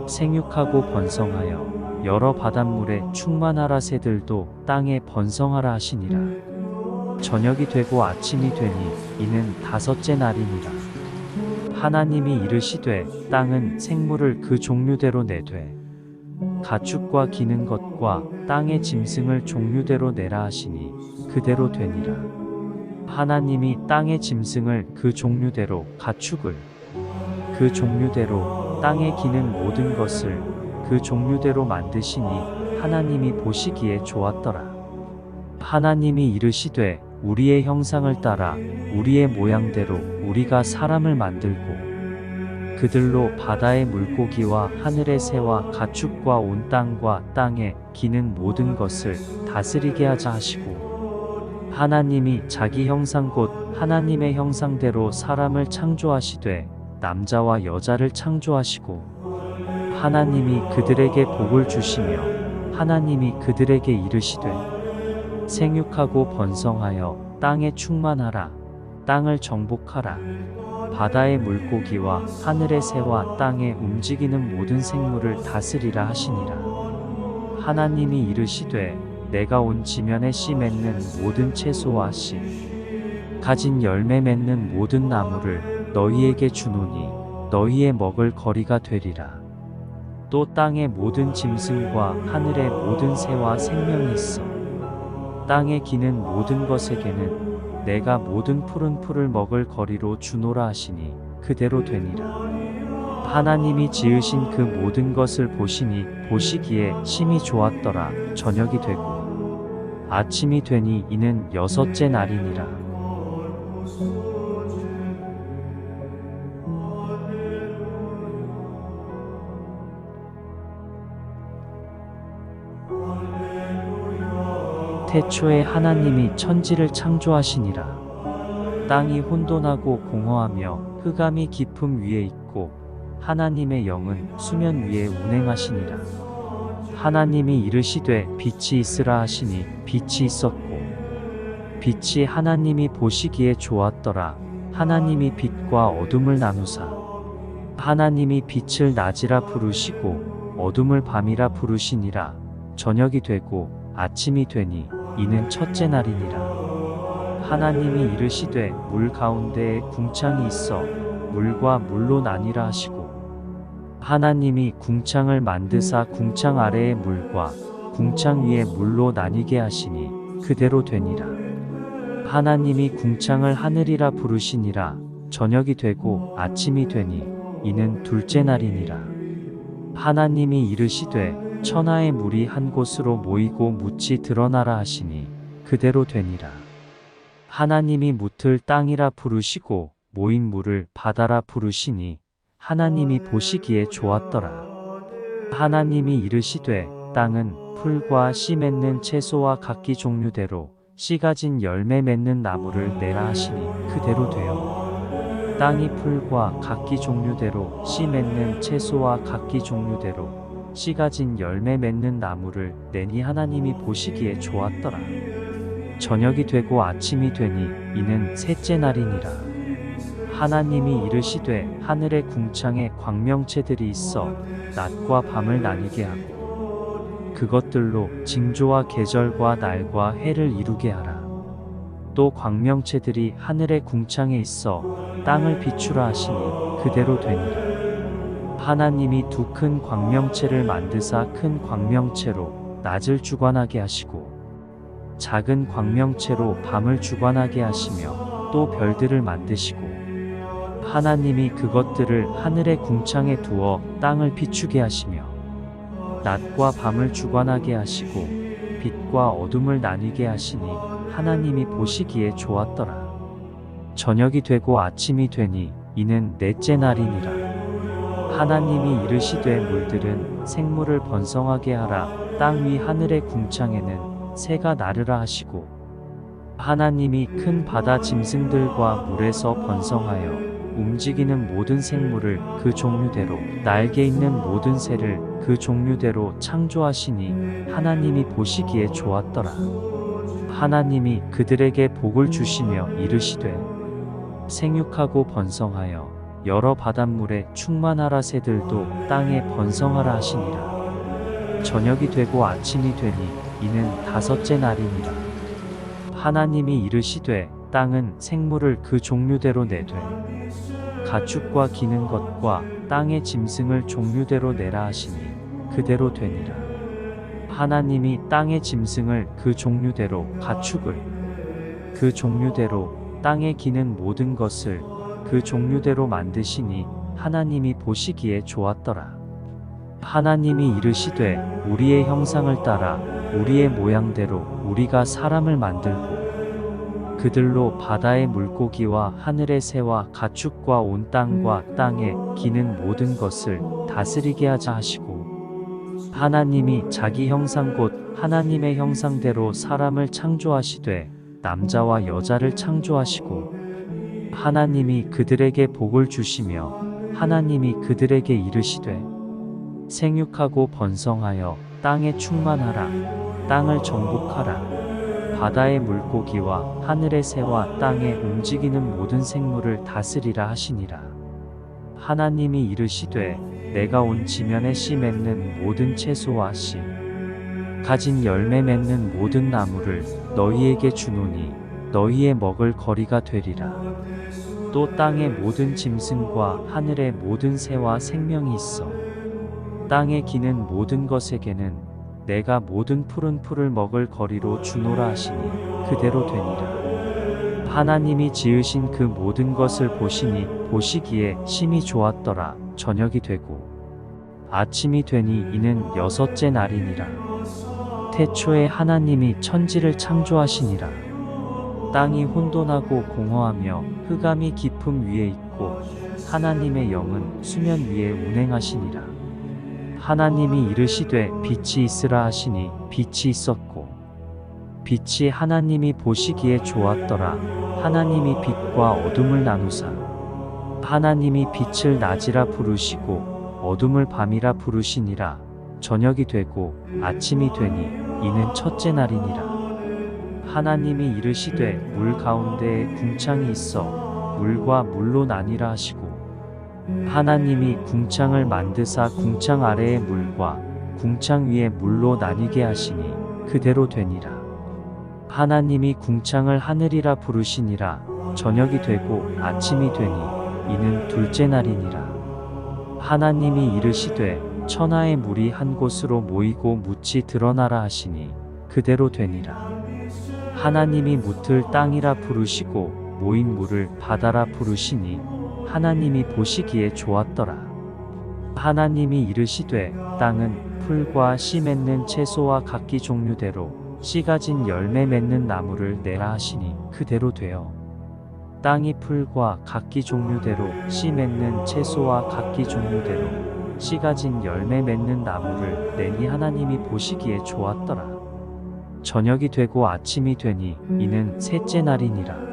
생육하고 번성하여 여러 바닷물에 충만하라. 새들도 땅에 번성하라 하시니라. 저녁이 되고 아침이 되니 이는 다섯째 날이니라. 하나님이 이르시되 땅은 생물을 그 종류대로 내되 가축과 기는 것과 땅의 짐승을 종류대로 내라 하시니 그대로 되니라. 하나님이 땅의 짐승을 그 종류대로 가축을 그 종류대로 땅에 기는 모든 것을 그 종류대로 만드시니 하나님이 보시기에 좋았더라. 하나님이 이르시되 우리의 형상을 따라 우리의 모양대로 우리가 사람을 만들고 그들로 바다의 물고기와 하늘의 새와 가축과 온 땅과 땅에 기는 모든 것을 다스리게 하자 하시고 하나님이 자기 형상 곧 하나님의 형상대로 사람을 창조하시되 남자와 여자를 창조하시고 하나님이 그들에게 복을 주시며 하나님이 그들에게 이르시되 생육하고 번성하여 땅에 충만하라. 땅을 정복하라. 바다의 물고기와 하늘의 새와 땅에 움직이는 모든 생물을 다스리라 하시니라. 하나님이 이르시되 내가 온 지면에 씨 맺는 모든 채소와 씨 가진 열매 맺는 모든 나무를 너희에게 주노니 너희의 먹을 거리가 되리라. 또 땅의 모든 짐승과 하늘의 모든 새와 생명이 있어 땅에 기는 모든 것에게는 내가 모든 푸른 풀을 먹을 거리로 주노라 하시니 그대로 되니라. 하나님이 지으신 그 모든 것을 보시니 보시기에 심히 좋았더라. 저녁이 되고 아침이 되니 이는 여섯째 날이니라. 태초에 하나님이 천지를 창조하시니라. 땅이 혼돈하고 공허하며 흑암이 깊음 위에 있고 하나님의 영은 수면 위에 운행하시니라. 하나님이 이르시되 빛이 있으라 하시니 빛이 있었고 빛이 하나님이 보시기에 좋았더라. 하나님이 빛과 어둠을 나누사 하나님이 빛을 낮이라 부르시고 어둠을 밤이라 부르시니라. 저녁이 되고 아침이 되니 이는 첫째 날이니라. 하나님이 이르시되 물 가운데에 궁창이 있어 물과 물로 나뉘라 하시고 하나님이 궁창을 만드사 궁창 아래의 물과 궁창 위의 물로 나뉘게 하시니 그대로 되니라. 하나님이 궁창을 하늘이라 부르시니라. 저녁이 되고 아침이 되니 이는 둘째 날이니라. 하나님이 이르시되 천하의 물이 한 곳으로 모이고 묻이 드러나라 하시니 그대로 되니라. 하나님이 묻을 땅이라 부르시고 모인 물을 바다라 부르시니 하나님이 보시기에 좋았더라. 하나님이 이르시되 땅은 풀과 씨 맺는 채소와 각기 종류대로 씨 가진 열매 맺는 나무를 내라 하시니 그대로 되어 땅이 풀과 각기 종류대로 씨 맺는 채소와 각기 종류대로 씨 가진 열매 맺는 나무를 내니 하나님이 보시기에 좋았더라. 저녁이 되고 아침이 되니 이는 셋째 날이니라. 하나님이 이르시되 하늘의 궁창에 광명체들이 있어 낮과 밤을 나뉘게 하고 그것들로 징조와 계절과 날과 해를 이루게 하라. 또 광명체들이 하늘의 궁창에 있어 땅을 비추라 하시니 그대로 되니라. 하나님이 두 큰 광명체를 만드사 큰 광명체로 낮을 주관하게 하시고 작은 광명체로 밤을 주관하게 하시며 또 별들을 만드시고 하나님이 그것들을 하늘의 궁창에 두어 땅을 비추게 하시며 낮과 밤을 주관하게 하시고 빛과 어둠을 나뉘게 하시니 하나님이 보시기에 좋았더라. 저녁이 되고 아침이 되니 이는 넷째 날이니라. 하나님이 이르시되 물들은 생물을 번성하게 하라. 땅 위 하늘의 궁창에는 새가 나르라 하시고 하나님이 큰 바다 짐승들과 물에서 번성하여 움직이는 모든 생물을 그 종류대로 날개 있는 모든 새를 그 종류대로 창조하시니 하나님이 보시기에 좋았더라. 하나님이 그들에게 복을 주시며 이르시되 생육하고 번성하여 여러 바닷물에 충만하라. 새들도 땅에 번성하라 하시니라. 저녁이 되고 아침이 되니 이는 다섯째 날이니라. 하나님이 이르시되 땅은 생물을 그 종류대로 내되 가축과 기는 것과 땅의 짐승을 종류대로 내라 하시니 그대로 되니라. 하나님이 땅의 짐승을 그 종류대로 가축을 그 종류대로 땅에 기는 모든 것을 그 종류대로 만드시니 하나님이 보시기에 좋았더라. 하나님이 이르시되 우리의 형상을 따라 우리의 모양대로 우리가 사람을 만들고 그들로 바다의 물고기와 하늘의 새와 가축과 온 땅과 땅에 기는 모든 것을 다스리게 하자 하시고 하나님이 자기 형상 곧 하나님의 형상대로 사람을 창조하시되 남자와 여자를 창조하시고 하나님이 그들에게 복을 주시며 하나님이 그들에게 이르시되 생육하고 번성하여 땅에 충만하라. 땅을 정복하라. 바다의 물고기와 하늘의 새와 땅에 움직이는 모든 생물을 다스리라 하시니라. 하나님이 이르시되 내가 온 지면에 씨 맺는 모든 채소와 씨 가진 열매 맺는 모든 나무를 너희에게 주노니 너희의 먹을 거리가 되리라. 또 땅의 모든 짐승과 하늘의 모든 새와 생명이 있어 땅에 기는 모든 것에게는 내가 모든 푸른 풀을 먹을 거리로 주노라 하시니 그대로 되니라. 하나님이 지으신 그 모든 것을 보시니 보시기에 심히 좋았더라. 저녁이 되고 아침이 되니 이는 여섯째 날이니라. 태초에 하나님이 천지를 창조하시니라. 땅이 혼돈하고 공허하며 흑암이 깊음 위에 있고 하나님의 영은 수면 위에 운행하시니라. 하나님이 이르시되 빛이 있으라 하시니 빛이 있었고 빛이 하나님이 보시기에 좋았더라. 하나님이 빛과 어둠을 나누사 하나님이 빛을 낮이라 부르시고 어둠을 밤이라 부르시니라. 저녁이 되고 아침이 되니 이는 첫째 날이니라. 하나님이 이르시되 물 가운데에 궁창이 있어 물과 물로 나뉘라 하시고 하나님이 궁창을 만드사 궁창 아래의 물과 궁창 위의 물로 나뉘게 하시니 그대로 되니라. 하나님이 궁창을 하늘이라 부르시니라. 저녁이 되고 아침이 되니 이는 둘째 날이니라. 하나님이 이르시되 천하의 물이 한 곳으로 모이고 묻이 드러나라 하시니 그대로 되니라. 하나님이 묻을 땅이라 부르시고 모인 물을 바다라 부르시니 하나님이 보시기에 좋았더라. 하나님이 이르시되 땅은 풀과 씨 맺는 채소와 각기 종류대로 씨 가진 열매 맺는 나무를 내라 하시니 그대로 되어 땅이 풀과 각기 종류대로 씨 맺는 채소와 각기 종류대로 씨 가진 열매 맺는 나무를 내니 하나님이 보시기에 좋았더라. 저녁이 되고 아침이 되니 이는 셋째 날이니라.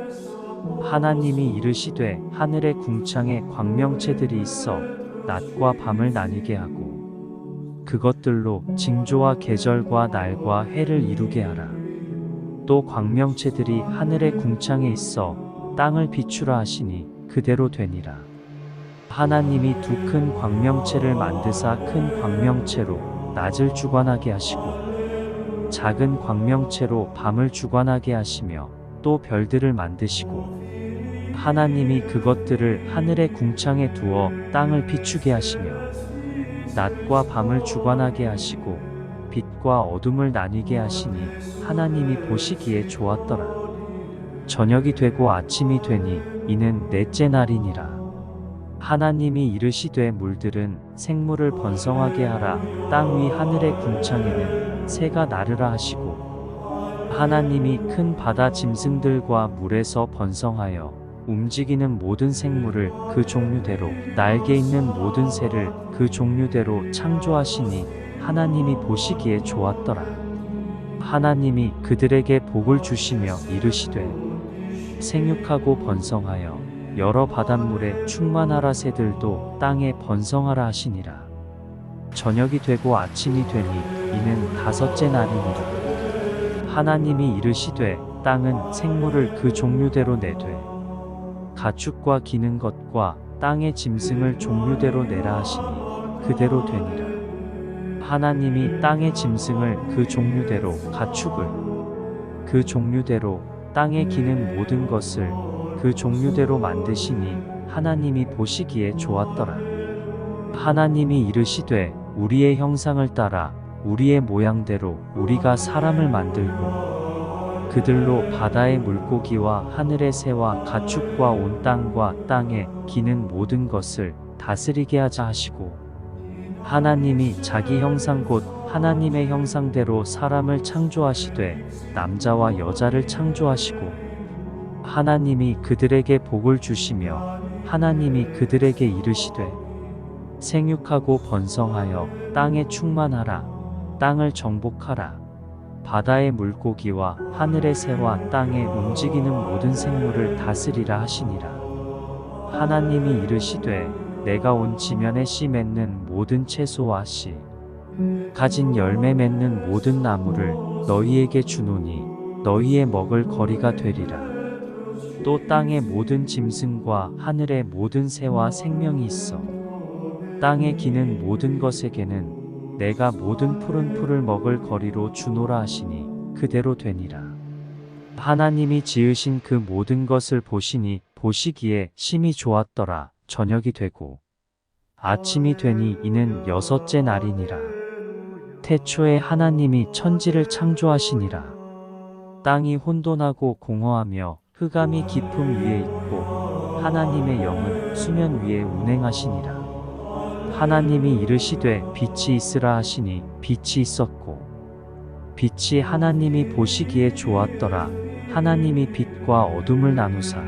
하나님이 이르시되 하늘의 궁창에 광명체들이 있어 낮과 밤을 나뉘게 하고 그것들로 징조와 계절과 날과 해를 이루게 하라. 또 광명체들이 하늘의 궁창에 있어 땅을 비추라 하시니 그대로 되니라. 하나님이 두 큰 광명체를 만드사 큰 광명체로 낮을 주관하게 하시고 작은 광명체로 밤을 주관하게 하시며 또 별들을 만드시고 하나님이 그것들을 하늘의 궁창에 두어 땅을 비추게 하시며 낮과 밤을 주관하게 하시고 빛과 어둠을 나뉘게 하시니 하나님이 보시기에 좋았더라. 저녁이 되고 아침이 되니 이는 넷째 날이니라. 하나님이 이르시되 물들은 생물을 번성하게 하라. 땅 위 하늘의 궁창에는 새가 나르라 하시고 하나님이 큰 바다 짐승들과 물에서 번성하여 움직이는 모든 생물을 그 종류대로 날개 있는 모든 새를 그 종류대로 창조하시니 하나님이 보시기에 좋았더라. 하나님이 그들에게 복을 주시며 이르시되 생육하고 번성하여 여러 바닷물에 충만하라. 새들도 땅에 번성하라 하시니라. 저녁이 되고 아침이 되니 이는 다섯째 날이니라. 하나님이 이르시되 땅은 생물을 그 종류대로 내되 가축과 기는 것과 땅의 짐승을 종류대로 내라 하시니 그대로 되니라. 하나님이 땅의 짐승을 그 종류대로 가축을 그 종류대로 땅에 기는 모든 것을 그 종류대로 만드시니 하나님이 보시기에 좋았더라. 하나님이 이르시되 우리의 형상을 따라 우리의 모양대로 우리가 사람을 만들고 그들로 바다의 물고기와 하늘의 새와 가축과 온 땅과 땅에 기는 모든 것을 다스리게 하자 하시고 하나님이 자기 형상 곧 하나님의 형상대로 사람을 창조하시되 남자와 여자를 창조하시고 하나님이 그들에게 복을 주시며 하나님이 그들에게 이르시되 생육하고 번성하여 땅에 충만하라. 땅을 정복하라. 바다의 물고기와 하늘의 새와 땅에 움직이는 모든 생물을 다스리라 하시니라. 하나님이 이르시되 내가 온 지면에 씨 맺는 모든 채소와 씨 가진 열매 맺는 모든 나무를 너희에게 주노니 너희의 먹을 거리가 되리라. 또 땅의 모든 짐승과 하늘의 모든 새와 생명이 있어 땅에 기는 모든 것에게는 내가 모든 푸른 풀을 먹을 거리로 주노라 하시니 그대로 되니라. 하나님이 지으신 그 모든 것을 보시니 보시기에 심히 좋았더라. 저녁이 되고 아침이 되니 이는 여섯째 날이니라. 태초에 하나님이 천지를 창조하시니라. 땅이 혼돈하고 공허하며 흑암이 깊음 위에 있고 하나님의 영은 수면 위에 운행하시니라. 하나님이 이르시되 빛이 있으라 하시니 빛이 있었고 빛이 하나님이 보시기에 좋았더라. 하나님이 빛과 어둠을 나누사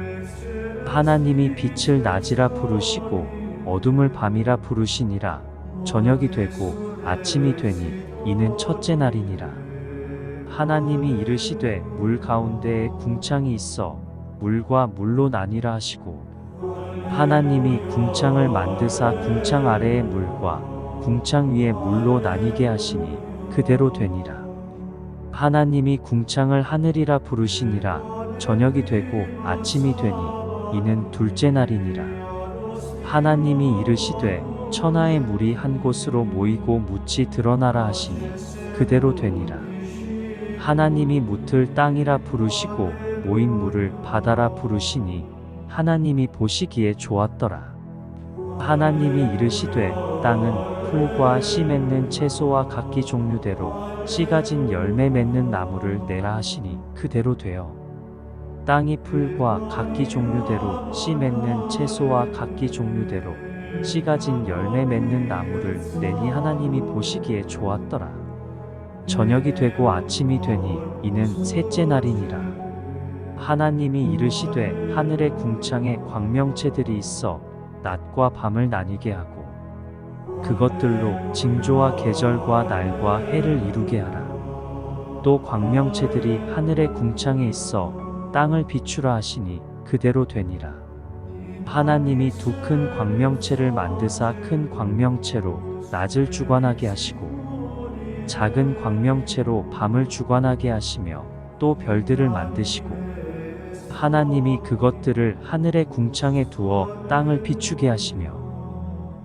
하나님이 빛을 낮이라 부르시고 어둠을 밤이라 부르시니라. 저녁이 되고 아침이 되니 이는 첫째 날이니라. 하나님이 이르시되 물 가운데에 궁창이 있어 물과 물로 나뉘라 하시고 하나님이 궁창을 만드사 궁창 아래의 물과 궁창 위의 물로 나뉘게 하시니 그대로 되니라. 하나님이 궁창을 하늘이라 부르시니라. 저녁이 되고 아침이 되니 이는 둘째 날이니라. 하나님이 이르시되 천하의 물이 한 곳으로 모이고 묻이 드러나라 하시니 그대로 되니라. 하나님이 묻을 땅이라 부르시고 모인 물을 바다라 부르시니 하나님이 보시기에 좋았더라. 하나님이 이르시되 땅은 풀과 씨 맺는 채소와 각기 종류대로 씨 가진 열매 맺는 나무를 내라 하시니 그대로 되어 땅이 풀과 각기 종류대로 씨 맺는 채소와 각기 종류대로 씨 가진 열매 맺는 나무를 내니 하나님이 보시기에 좋았더라. 저녁이 되고 아침이 되니 이는 셋째 날이니라. 하나님이 이르시되 하늘의 궁창에 광명체들이 있어 낮과 밤을 나뉘게 하고 그것들로 징조와 계절과 날과 해를 이루게 하라. 또 광명체들이 하늘의 궁창에 있어 땅을 비추라 하시니 그대로 되니라. 하나님이 두 큰 광명체를 만드사 큰 광명체로 낮을 주관하게 하시고 작은 광명체로 밤을 주관하게 하시며 또 별들을 만드시고 하나님이 그것들을 하늘의 궁창에 두어 땅을 비추게 하시며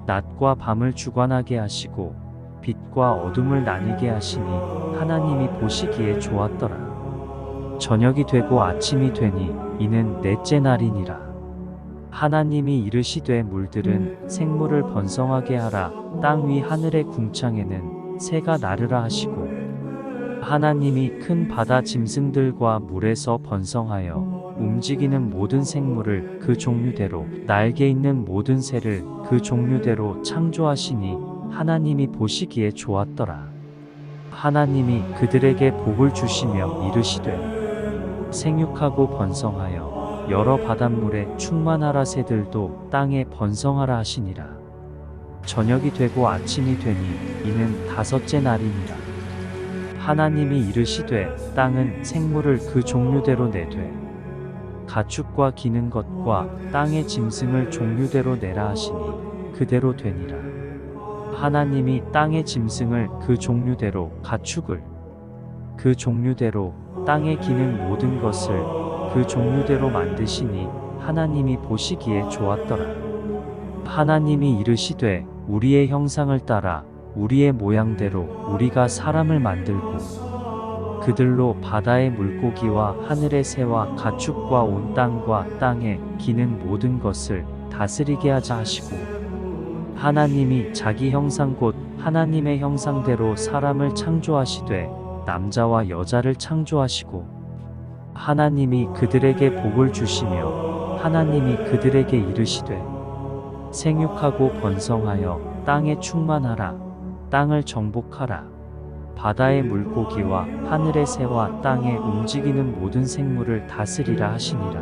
낮과 밤을 주관하게 하시고 빛과 어둠을 나뉘게 하시니 하나님이 보시기에 좋았더라. 저녁이 되고 아침이 되니 이는 넷째 날이니라. 하나님이 이르시되 물들은 생물을 번성하게 하라. 땅 위 하늘의 궁창에는 새가 나르라 하시고 하나님이 큰 바다 짐승들과 물에서 번성하여 움직이는 모든 생물을 그 종류대로 날개 있는 모든 새를 그 종류대로 창조하시니 하나님이 보시기에 좋았더라. 하나님이 그들에게 복을 주시며 이르시되 생육하고 번성하여 여러 바닷물에 충만하라. 새들도 땅에 번성하라 하시니라. 저녁이 되고 아침이 되니 이는 다섯째 날이니라. 하나님이 이르시되 땅은 생물을 그 종류대로 내되 가축과 기는 것과 땅의 짐승을 종류대로 내라 하시니 그대로 되니라. 하나님이 땅의 짐승을 그 종류대로 가축을 그 종류대로 땅에 기는 모든 것을 그 종류대로 만드시니 하나님이 보시기에 좋았더라. 하나님이 이르시되 우리의 형상을 따라 우리의 모양대로 우리가 사람을 만들고 그들로 바다의 물고기와 하늘의 새와 가축과 온 땅과 땅에 기는 모든 것을 다스리게 하자 하시고 하나님이 자기 형상 곧 하나님의 형상대로 사람을 창조하시되 남자와 여자를 창조하시고 하나님이 그들에게 복을 주시며 하나님이 그들에게 이르시되 생육하고 번성하여 땅에 충만하라. 땅을 정복하라. 바다의 물고기와 하늘의 새와 땅에 움직이는 모든 생물을 다스리라 하시니라.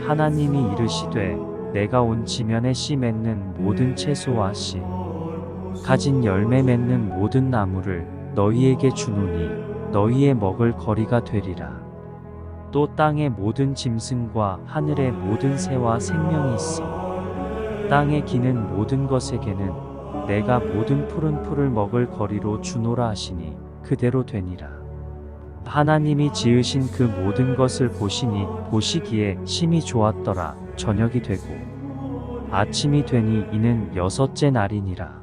하나님이 이르시되 내가 온 지면에 씨 맺는 모든 채소와 씨 가진 열매 맺는 모든 나무를 너희에게 주노니 너희의 먹을 거리가 되리라. 또 땅의 모든 짐승과 하늘의 모든 새와 생명이 있어 땅에 기는 모든 것에게는 내가 모든 푸른 풀을 먹을 거리로 주노라 하시니 그대로 되니라. 하나님이 지으신 그 모든 것을 보시니 보시기에 심히 좋았더라. 저녁이 되고 아침이 되니 이는 여섯째 날이니라.